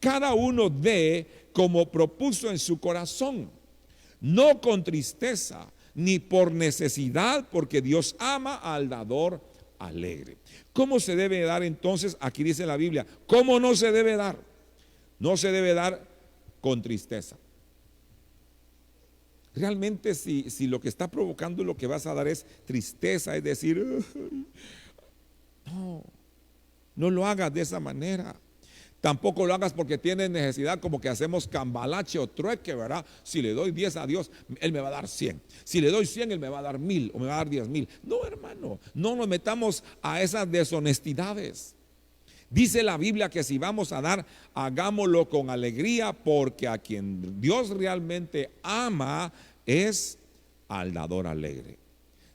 cada uno dé como propuso en su corazón, no con tristeza ni por necesidad, porque Dios ama al dador alegre. ¿Cómo se debe dar entonces? Aquí dice la Biblia, ¿cómo no se debe dar? No se debe dar con tristeza. Realmente si lo que está provocando lo que vas a dar es tristeza, es decir, no lo hagas de esa manera. Tampoco lo hagas porque tienes necesidad, como que hacemos cambalache o trueque, ¿verdad? Si le doy 10 a Dios, Él me va a dar 100. Si le doy 100, Él me va a dar 1000 o me va a dar 10,000. No, hermano, no nos metamos a esas deshonestidades. Dice la Biblia que si vamos a dar, hagámoslo con alegría, porque a quien Dios realmente ama es al dador alegre.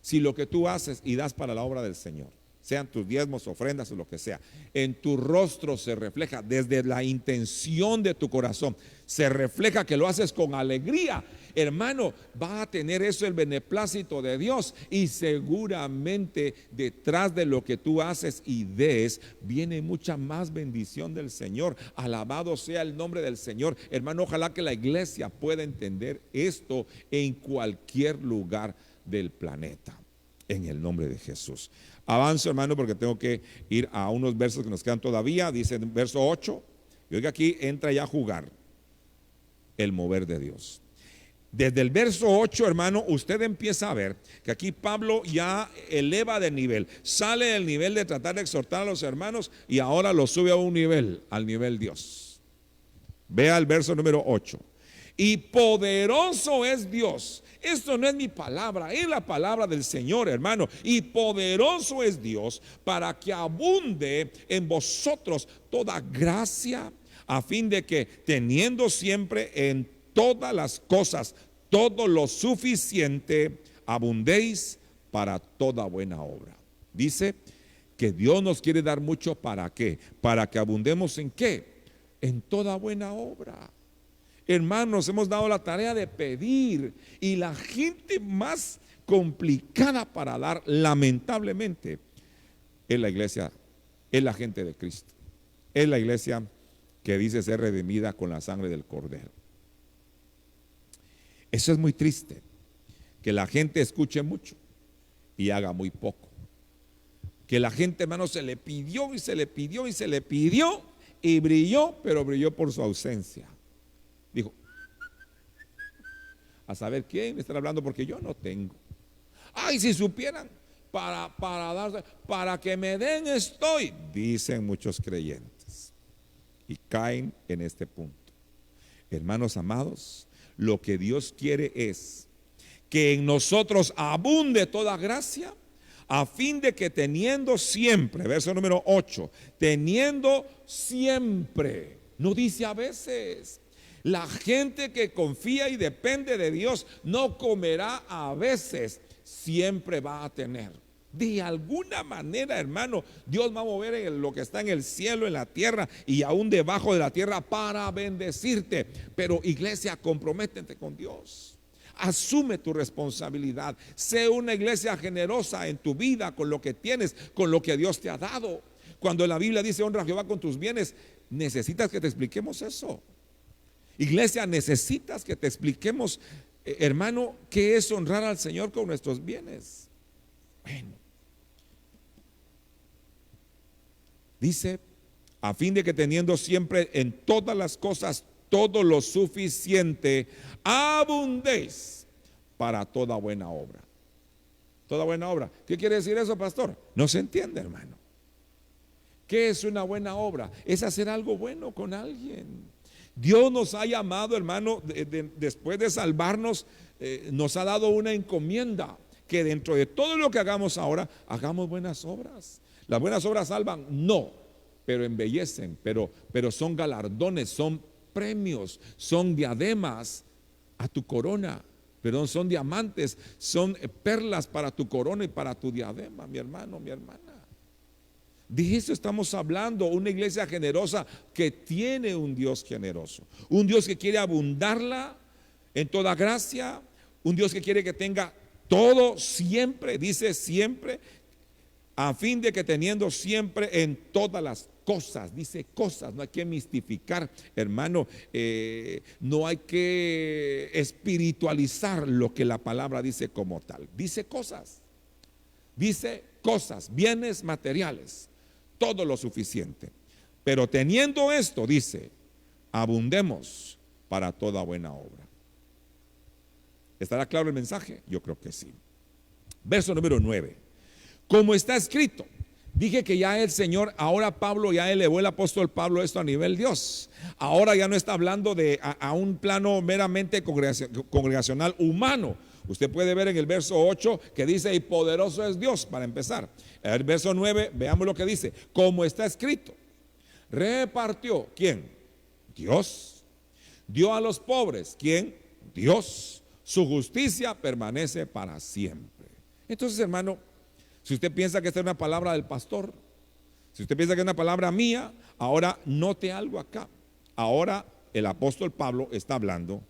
Si lo que tú haces y das para la obra del Señor, sean tus diezmos, ofrendas o lo que sea, en tu rostro se refleja, desde la intención de tu corazón, se refleja que lo haces con alegría, hermano, va a tener eso el beneplácito de Dios, y seguramente detrás de lo que tú haces y des, viene mucha más bendición del Señor. Alabado sea el nombre del Señor. Hermano, ojalá que la iglesia pueda entender esto en cualquier lugar del planeta, en el nombre de Jesús. Avanzo, hermano, porque tengo que ir a unos versos que nos quedan todavía. Dice en verso 8, y oiga, aquí entra ya a jugar el mover de Dios. Desde el verso 8, hermano, usted empieza a ver que aquí Pablo ya eleva de nivel, sale del nivel de tratar de exhortar a los hermanos y ahora lo sube a un nivel, al nivel Dios. Vea el verso número 8. Y poderoso es Dios. Esto no es mi palabra, es la palabra del Señor, hermano. Y poderoso es Dios para que abunde en vosotros toda gracia, a fin de que teniendo siempre en todas las cosas todo lo suficiente, abundéis para toda buena obra. Dice que Dios nos quiere dar mucho. ¿Para qué? Para que abundemos ¿en qué? En toda buena obra. Hermanos, hemos dado la tarea de pedir, y la gente más complicada para dar, lamentablemente, es la iglesia, es la gente de Cristo, es la iglesia que dice ser redimida con la sangre del Cordero. Eso es muy triste, que la gente escuche mucho y haga muy poco. Que la gente, hermano, se le pidió y se le pidió y se le pidió y brilló, pero brilló por su ausencia. Dijo, a saber quién me está hablando, porque yo no tengo. Ay, si supieran, para que me den estoy, dicen muchos creyentes, y caen en este punto. Hermanos amados, lo que Dios quiere es que en nosotros abunde toda gracia, a fin de que teniendo siempre, verso número 8, teniendo siempre, no dice a veces. La gente que confía y depende de Dios no comerá a veces, siempre va a tener. De alguna manera, hermano, Dios va a mover en lo que está en el cielo, en la tierra y aún debajo de la tierra para bendecirte. Pero iglesia, comprométete con Dios. Asume tu responsabilidad. Sé una iglesia generosa en tu vida, con lo que tienes, con lo que Dios te ha dado. Cuando la Biblia dice honra a Jehová con tus bienes, necesitas que te expliquemos eso. Iglesia, necesitas que te expliquemos, hermano, qué es honrar al Señor con nuestros bienes. Bueno, dice, a fin de que teniendo siempre en todas las cosas todo lo suficiente, abundéis para toda buena obra. Toda buena obra. ¿Qué quiere decir eso, pastor? No se entiende, hermano. ¿Qué es una buena obra? Es hacer algo bueno con alguien. Dios nos ha llamado, hermano, después de salvarnos, nos ha dado una encomienda, que dentro de todo lo que hagamos ahora, hagamos buenas obras. ¿Las buenas obras salvan? No, pero embellecen, pero son galardones, son premios, son diademas a tu corona, perdón, son diamantes, son perlas para tu corona y para tu diadema, mi hermano, mi hermana. De eso estamos hablando, una iglesia generosa que tiene un Dios generoso, un Dios que quiere abundarla en toda gracia, un Dios que quiere que tenga todo siempre, dice siempre, a fin de que teniendo siempre en todas las cosas, dice cosas, no hay que mistificar, hermano, no hay que espiritualizar lo que la palabra dice como tal, dice cosas, bienes materiales, todo lo suficiente. Pero teniendo esto, dice, abundemos para toda buena obra. ¿Estará claro el mensaje? Yo creo que sí. Verso número 9. Como está escrito, dije que ya el Señor, ahora Pablo ya elevó, el apóstol Pablo, esto a nivel Dios. Ahora ya no está hablando de a un plano meramente congregacional humano. Usted puede ver en el verso 8 que dice, y poderoso es Dios, para empezar. El verso 9, veamos lo que dice. Como está escrito, repartió, ¿quién? Dios. Dio a los pobres, ¿quién? Dios. Su justicia permanece para siempre. Entonces, hermano, si usted piensa que esta es una palabra del pastor, si usted piensa que es una palabra mía, ahora note algo acá. Ahora el apóstol Pablo está hablando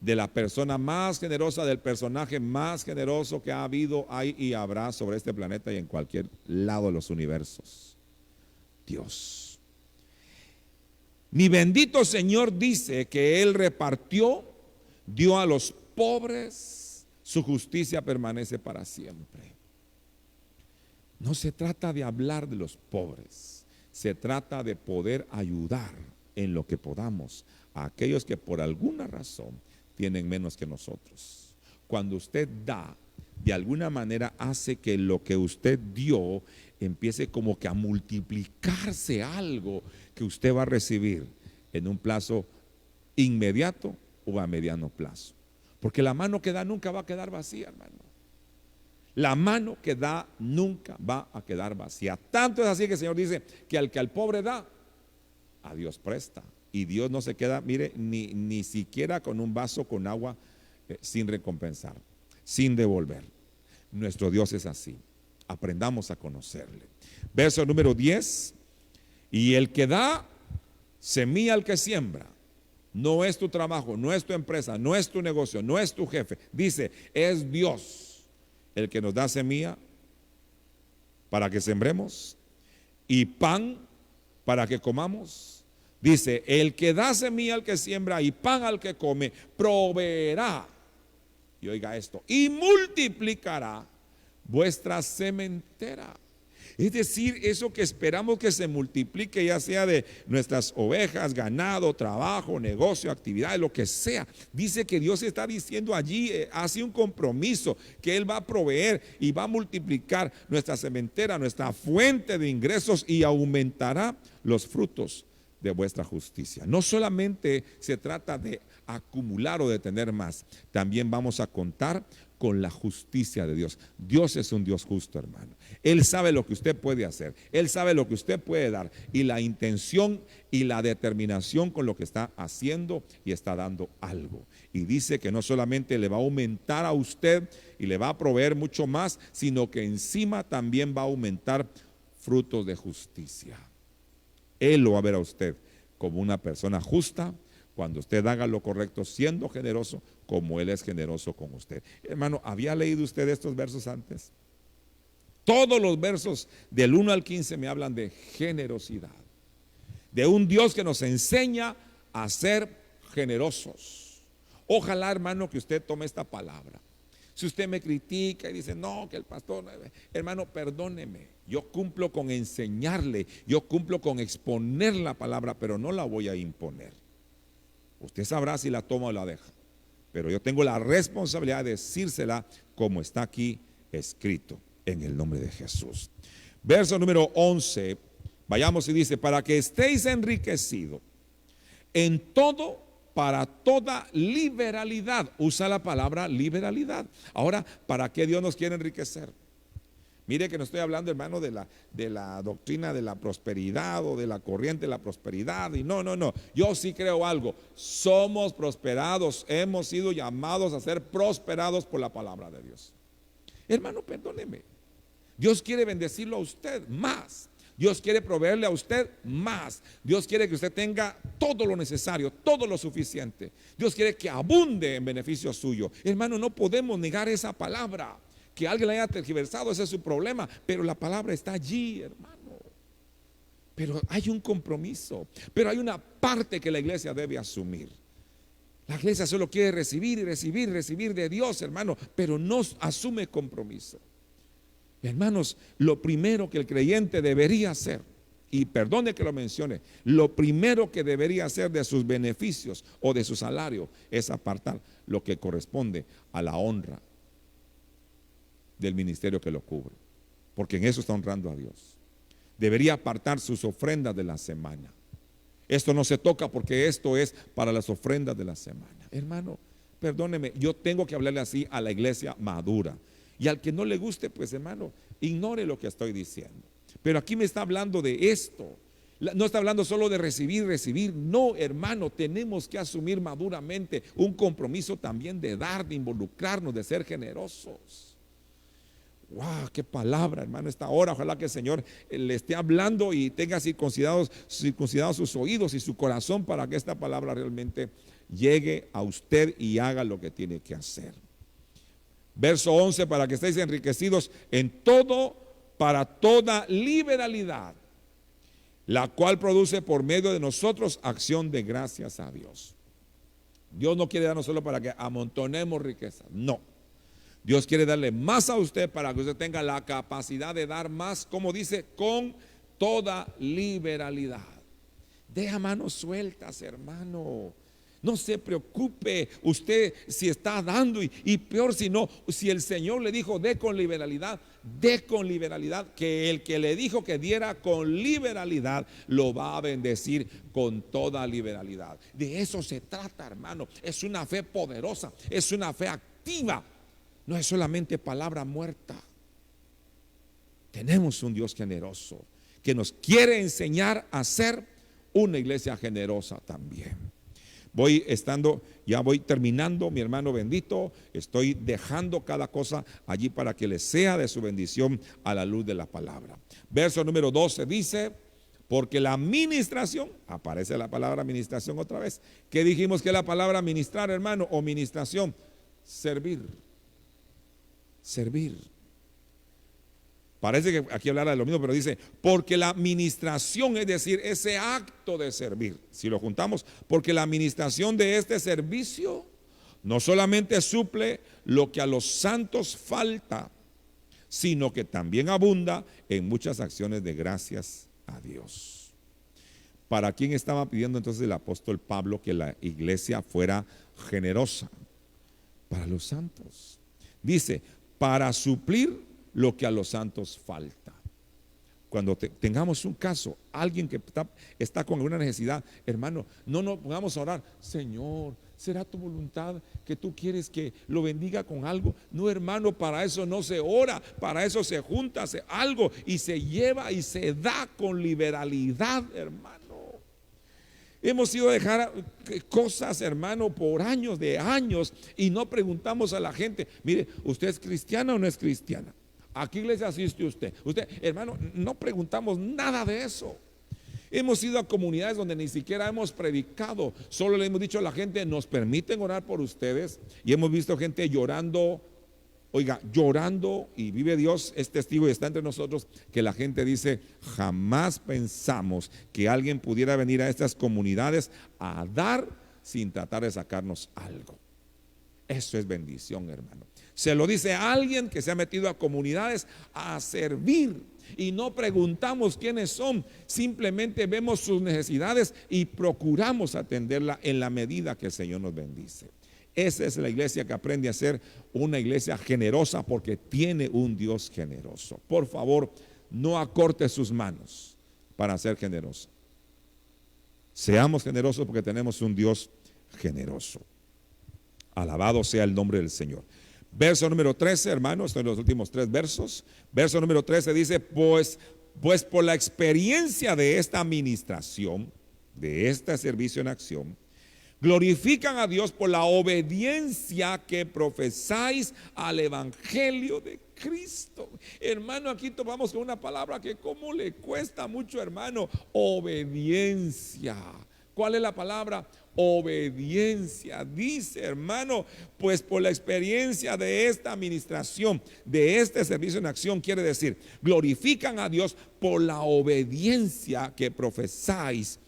de la persona más generosa, del personaje más generoso que ha habido, hay y habrá sobre este planeta y en cualquier lado de los universos. Dios. Mi bendito Señor dice que Él repartió, dio a los pobres, su justicia permanece para siempre. No se trata de hablar de los pobres, se trata de poder ayudar en lo que podamos a aquellos que por alguna razón tienen menos que nosotros. Cuando usted da, de alguna manera hace que lo que usted dio empiece como que a multiplicarse algo que usted va a recibir en un plazo inmediato o a mediano plazo. Porque la mano que da nunca va a quedar vacía, hermano. La mano que da nunca va a quedar vacía. Tanto es así que el Señor dice que al pobre da, a Dios presta. Y Dios no se queda, mire, ni siquiera con un vaso con agua sin recompensar, sin devolver. Nuestro Dios es así. Aprendamos a conocerle. Verso número 10. Y el que da semilla al que siembra. No es tu trabajo, no es tu empresa, no es tu negocio, no es tu jefe. Dice, es Dios el que nos da semilla para que sembremos y pan para que comamos. Dice, el que da semilla al que siembra y pan al que come, proveerá. Y oiga esto, y multiplicará vuestra sementera. Es decir, eso que esperamos que se multiplique, ya sea de nuestras ovejas, ganado, trabajo, negocio, actividades, lo que sea. Dice que Dios está diciendo allí, hace un compromiso que Él va a proveer y va a multiplicar nuestra sementera, nuestra fuente de ingresos, y aumentará los frutos de vuestra justicia. No solamente se trata de acumular o de tener más, también vamos a contar con la justicia de Dios. Dios es un Dios justo, hermano. Él sabe lo que usted puede hacer, Él sabe lo que usted puede dar, y la intención y la determinación con lo que está haciendo y está dando algo. Y dice que no solamente le va a aumentar a usted y le va a proveer mucho más, sino que encima también va a aumentar frutos de justicia. Él lo va a ver a usted como una persona justa cuando usted haga lo correcto, siendo generoso como Él es generoso con usted. Hermano, ¿había leído usted estos versos antes? Todos los versos del 1 al 15 me hablan de generosidad, de un Dios que nos enseña a ser generosos. Ojalá, hermano, que usted tome esta palabra. Si usted me critica y dice, no, que el pastor, hermano, perdóneme. Yo cumplo con enseñarle, yo cumplo con exponer la palabra, pero no la voy a imponer. Usted sabrá si la toma o la deja, pero yo tengo la responsabilidad de decírsela como está aquí escrito, en el nombre de Jesús. Verso número 11, vayamos y dice, para que estéis enriquecidos en todo, para toda liberalidad. Usa la palabra liberalidad. Ahora, ¿para qué Dios nos quiere enriquecer? Mire que no estoy hablando, hermano, de la doctrina de la prosperidad o de la corriente de la prosperidad. Y no. Yo sí creo algo. Somos prosperados, hemos sido llamados a ser prosperados por la palabra de Dios. Hermano, perdóneme. Dios quiere bendecirlo a usted más. Dios quiere proveerle a usted más. Dios quiere que usted tenga todo lo necesario, todo lo suficiente. Dios quiere que abunde en beneficio suyo. Hermano, no podemos negar esa palabra. Que alguien la haya tergiversado, ese es su problema, pero la palabra está allí, hermano. Pero hay un compromiso, pero hay una parte que la iglesia debe asumir. La iglesia solo quiere recibir y recibir, recibir de Dios, hermano, pero no asume compromiso. Hermanos, lo primero que el creyente debería hacer, y perdone que lo mencione, lo primero que debería hacer de sus beneficios o de su salario es apartar lo que corresponde a la honra del ministerio que lo cubre, porque en eso está honrando a Dios. Debería apartar sus ofrendas de la semana. Esto no se toca porque esto es para las ofrendas de la semana. Hermano, perdóneme, yo tengo que hablarle así a la iglesia madura. Y al que no le guste, pues hermano, ignore lo que estoy diciendo. Pero aquí me está hablando de esto. No está hablando solo de recibir. No, hermano, tenemos que asumir maduramente un compromiso también de dar, de involucrarnos, de ser generosos. Wow, qué palabra, hermano, esta hora. Ojalá que el Señor le esté hablando y tenga circuncidados sus oídos y su corazón para que esta palabra realmente llegue a usted y haga lo que tiene que hacer. Verso 11, para que estéis enriquecidos en todo, para toda liberalidad, la cual produce por medio de nosotros acción de gracias a Dios. Dios no quiere darnos solo para que amontonemos riquezas, no. Dios quiere darle más a usted para que usted tenga la capacidad de dar más, como dice, con toda liberalidad. Deja manos sueltas, hermano. No se preocupe usted si está dando y peor si no, si el Señor le dijo dé con liberalidad, que el que le dijo que diera con liberalidad lo va a bendecir con toda liberalidad. De eso se trata, hermano. Es una fe poderosa, es una fe activa, no es solamente palabra muerta. Tenemos un Dios generoso que nos quiere enseñar a ser una iglesia generosa también. Ya voy terminando, mi hermano bendito. Estoy dejando cada cosa allí para que les sea de su bendición a la luz de la palabra. Verso número 12 dice: porque la ministración, aparece la palabra ministración otra vez. ¿Qué dijimos que es la palabra ministrar, hermano? O ministración, servir. Parece que aquí hablará de lo mismo, pero dice, porque la administración, es decir, ese acto de servir, si lo juntamos, porque la administración de este servicio no solamente suple lo que a los santos falta, sino que también abunda en muchas acciones de gracias a Dios. ¿Para quién estaba pidiendo entonces el apóstol Pablo que la iglesia fuera generosa? Para los santos. Dice, para suplir lo que a los santos falta. Cuando tengamos un caso, alguien que está con alguna necesidad, hermano, no nos pongamos a orar, Señor, ¿será tu voluntad que tú quieres que lo bendiga con algo? No, hermano, para eso no se ora, para eso se junta algo y se lleva y se da con liberalidad, hermano. Hemos ido a dejar cosas, hermano, por años y no preguntamos a la gente, mire, ¿usted es cristiana o no es cristiana? ¿A qué iglesia asiste usted? Usted, hermano, no preguntamos nada de eso. Hemos ido a comunidades donde ni siquiera hemos predicado, solo le hemos dicho a la gente, ¿nos permiten orar por ustedes? Y hemos visto gente llorando, llorando, y vive Dios, es testigo y está entre nosotros, que la gente dice, jamás pensamos que alguien pudiera venir a estas comunidades a dar sin tratar de sacarnos algo. Eso es bendición, hermano. Se lo dice a alguien que se ha metido a comunidades a servir y no preguntamos quiénes son, simplemente vemos sus necesidades y procuramos atenderla en la medida que el Señor nos bendice. Esa es la iglesia que aprende a ser una iglesia generosa porque tiene un Dios generoso. Por favor, no acorte sus manos para ser generoso. Seamos generosos porque tenemos un Dios generoso. Alabado sea el nombre del Señor. Verso número 13, hermanos, estos son los últimos 3 versos. Verso número 13 dice, pues por la experiencia de esta administración, de este servicio en acción, glorifican a Dios por la obediencia que profesáis al evangelio de Cristo. Hermano, aquí tomamos con una palabra que como le cuesta mucho, hermano, obediencia. ¿Cuál es la palabra? Obediencia. Dice, hermano, pues por la experiencia de esta administración, de este servicio en acción, quiere decir, glorifican a Dios por la obediencia que profesáis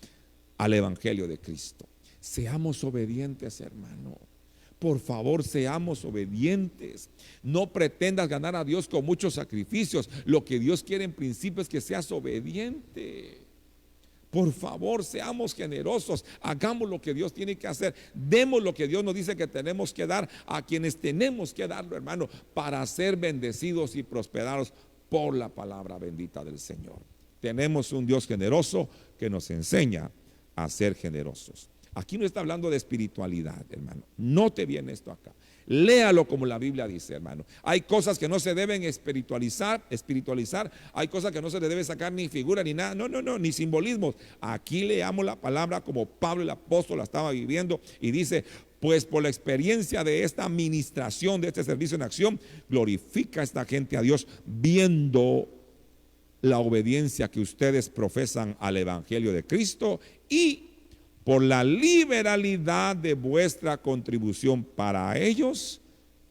al evangelio de Cristo. Seamos obedientes, hermano. Por favor, seamos obedientes. No pretendas ganar a Dios con muchos sacrificios. Lo que Dios quiere en principio es que seas obediente. Por favor, seamos generosos, hagamos lo que Dios tiene que hacer, demos lo que Dios nos dice que tenemos que dar a quienes tenemos que darlo, hermano, para ser bendecidos y prosperados por la palabra bendita del Señor. Tenemos un Dios generoso que nos enseña a ser generosos. Aquí no está hablando de espiritualidad, hermano. Note bien esto acá. Léalo como la Biblia dice, hermano. Hay cosas que no se deben espiritualizar. Hay cosas que no se le debe sacar ni figura ni nada. No, ni simbolismos. Aquí leamos la palabra como Pablo el apóstol la estaba viviendo y dice, pues por la experiencia de esta administración, de este servicio en acción, glorifica a esta gente a Dios viendo la obediencia que ustedes profesan al evangelio de Cristo y por la liberalidad de vuestra contribución para ellos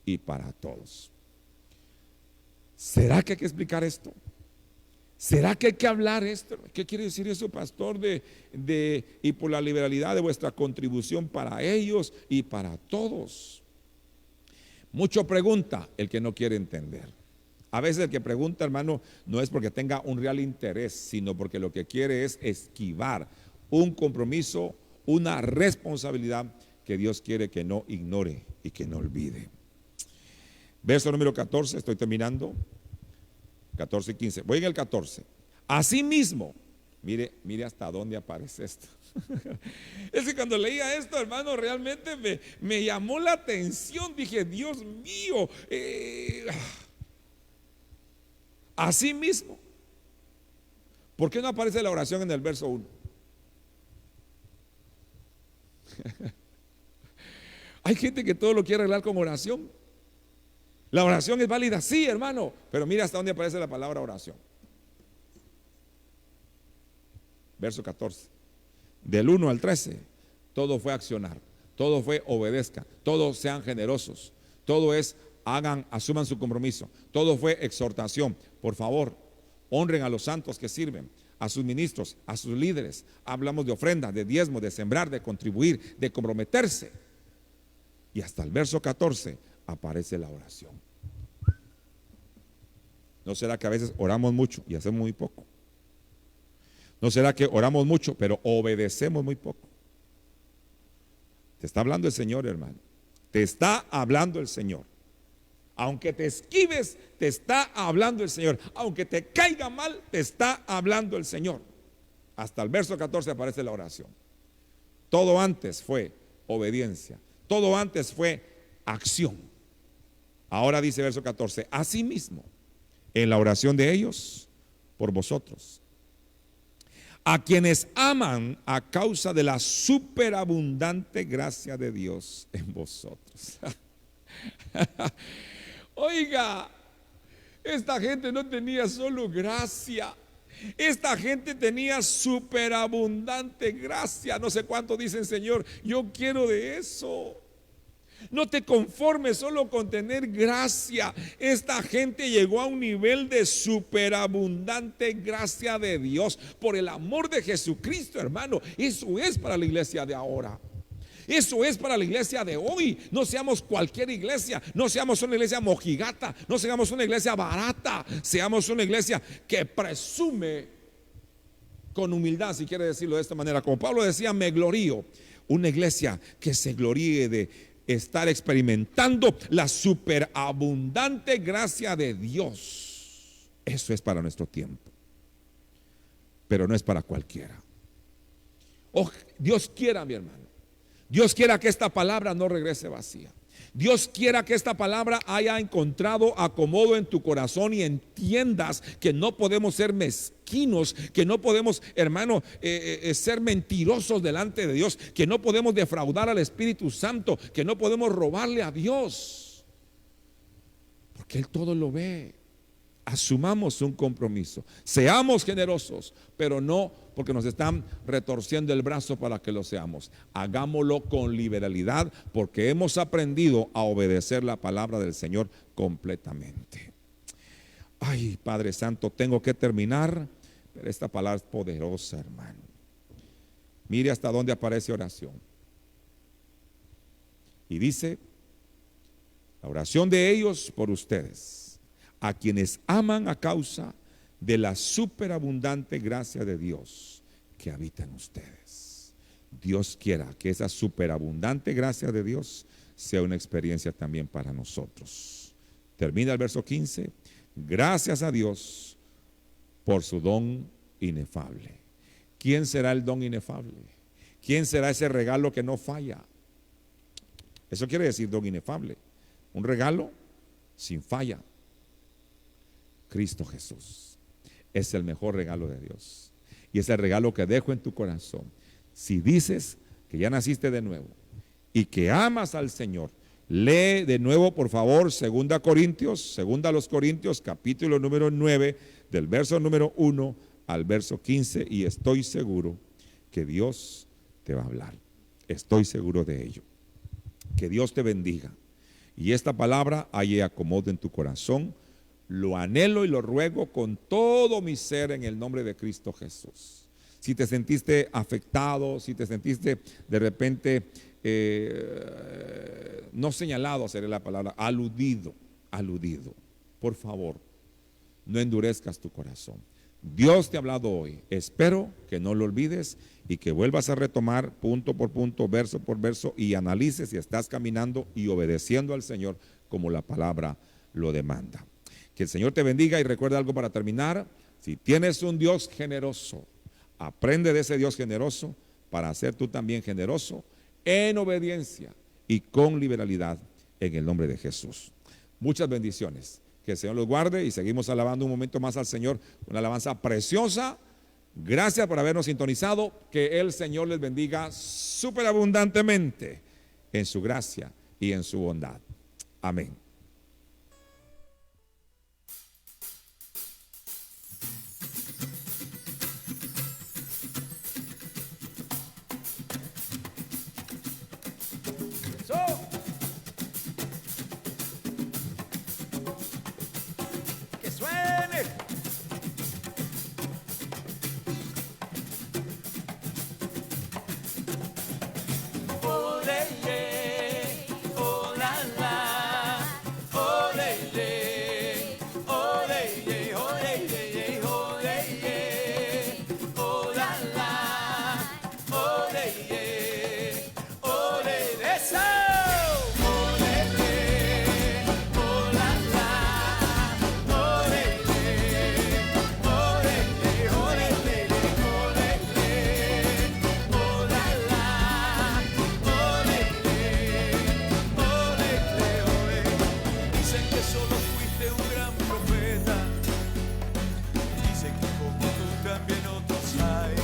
y para todos. ¿Será que hay que explicar esto? ¿Será que hay que hablar esto? ¿Qué quiere decir eso, pastor? Y por la liberalidad de vuestra contribución para ellos y para todos. Mucho pregunta el que no quiere entender. A veces el que pregunta, hermano, no es porque tenga un real interés, sino porque lo que quiere es esquivar un compromiso, una responsabilidad que Dios quiere que no ignore y que no olvide. Verso número 14, estoy terminando. 14 y 15. Voy en el 14. Asimismo, mire hasta dónde aparece esto. Es que cuando leía esto, hermano, realmente me llamó la atención. Dije, Dios mío. Asimismo. ¿Por qué no aparece la oración en el verso 1? Hay gente que todo lo quiere arreglar con oración. La oración es válida, sí, hermano, pero mira hasta dónde aparece la palabra oración. Verso 14. Del 1 al 13, todo fue accionar, todo fue obedezca, todos sean generosos, todo es asuman su compromiso, todo fue exhortación. Por favor, honren a los santos que sirven, a sus ministros, a sus líderes. Hablamos de ofrenda, de diezmo, de sembrar, de contribuir, de comprometerse. Y hasta el verso 14 aparece la oración. ¿No será que a veces oramos mucho y hacemos muy poco? ¿No será que oramos mucho pero obedecemos muy poco? Te está hablando el Señor, hermano. Te está hablando el Señor. Aunque te esquives, te está hablando el Señor. Aunque te caiga mal, te está hablando el Señor. Hasta el verso 14 aparece la oración. Todo antes fue obediencia. Todo antes fue acción. Ahora dice verso 14, asimismo, en la oración de ellos, por vosotros, a quienes aman a causa de la superabundante gracia de Dios en vosotros. Oiga, esta gente no tenía solo gracia, esta gente tenía superabundante gracia. No sé cuánto dicen, Señor, yo quiero de eso. No te conformes solo con tener gracia. Esta gente llegó a un nivel de superabundante gracia de Dios por el amor de Jesucristo, hermano. Eso es para la iglesia de ahora. Eso es para la iglesia de hoy. No seamos cualquier iglesia. No seamos una iglesia mojigata. No seamos una iglesia barata. Seamos una iglesia que presume con humildad, si quiere decirlo de esta manera. Como Pablo decía, me glorío. Una iglesia que se gloríe de estar experimentando la superabundante gracia de Dios. Eso es para nuestro tiempo, pero no es para cualquiera. Oh, Dios quiera, mi hermano, Dios quiera que esta palabra no regrese vacía. Dios quiera que esta palabra haya encontrado acomodo en tu corazón y entiendas que no podemos ser mezquinos, que no podemos, hermano, ser mentirosos delante de Dios, que no podemos defraudar al Espíritu Santo, que no podemos robarle a Dios, porque Él todo lo ve. Asumamos un compromiso, seamos generosos, pero no porque nos están retorciendo el brazo para que lo seamos. Hagámoslo con liberalidad, porque hemos aprendido a obedecer la palabra del Señor completamente. Ay, Padre Santo, tengo que terminar, pero esta palabra es poderosa, hermano. Mire hasta dónde aparece oración. Y dice, la oración de ellos por ustedes, a quienes aman a causa de la superabundante gracia de Dios que habita en ustedes. Dios quiera que esa superabundante gracia de Dios sea una experiencia también para nosotros. Termina el verso 15. Gracias a Dios por su don inefable. ¿Quién será el don inefable? ¿Quién será ese regalo que no falla? Eso quiere decir don inefable. Un regalo sin falla. Cristo Jesús es el mejor regalo de Dios y es el regalo que dejo en tu corazón. Si dices que ya naciste de nuevo y que amas al Señor, lee de nuevo, por favor, segunda a los Corintios, capítulo número 9, del verso número 1 al verso 15, y estoy seguro que Dios te va a hablar. Estoy seguro de ello. Que Dios te bendiga y esta palabra haya acomodo en tu corazón. Lo anhelo y lo ruego con todo mi ser en el nombre de Cristo Jesús. Si te sentiste afectado, si te sentiste de repente no señalado, sería la palabra, aludido, por favor, no endurezcas tu corazón. Dios te ha hablado hoy. Espero que no lo olvides y que vuelvas a retomar punto por punto, verso por verso, y analices si estás caminando y obedeciendo al Señor como la palabra lo demanda. Que el Señor te bendiga, y recuerda algo para terminar: si tienes un Dios generoso, aprende de ese Dios generoso para ser tú también generoso en obediencia y con liberalidad, en el nombre de Jesús. Muchas bendiciones. Que el Señor los guarde, y seguimos alabando un momento más al Señor, una alabanza preciosa. Gracias por habernos sintonizado. Que el Señor les bendiga superabundantemente en su gracia y en su bondad. Amén. Que suene. Ole, oh la la, ole, ole, ole, oh la la, ole, eso. Dicen que solo fuiste un gran profeta, dicen que como tú también otros hay.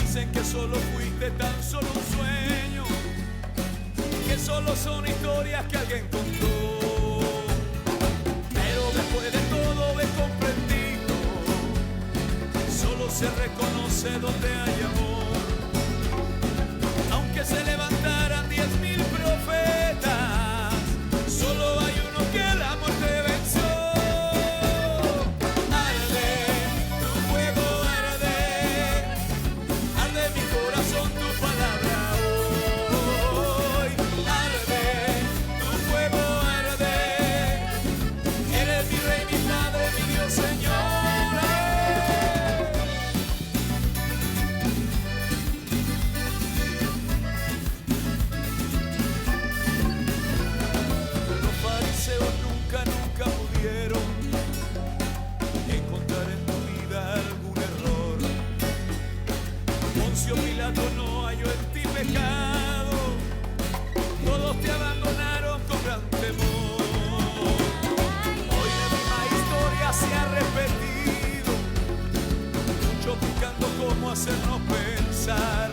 Dicen que solo fuiste tan solo un sueño, que solo son historias que alguien contó. Pero después de todo he comprendido, solo se reconoce donde hay amor. Aunque se levantaran 10.000 profetas, solo hay uno que la muerte venció. Arde, tu fuego arde, arde mi corazón tu palabra hoy. Arde, tu fuego arde, eres mi rey, mi padre, mi Dios, Señor. Los fariseos nunca pudieron encontrar en tu vida algún error. Poncio Pilato no halló en ti pecado, todos te abandonaron con gran temor. Hoy la misma historia se ha repetido, muchos buscando cómo hacernos pensar.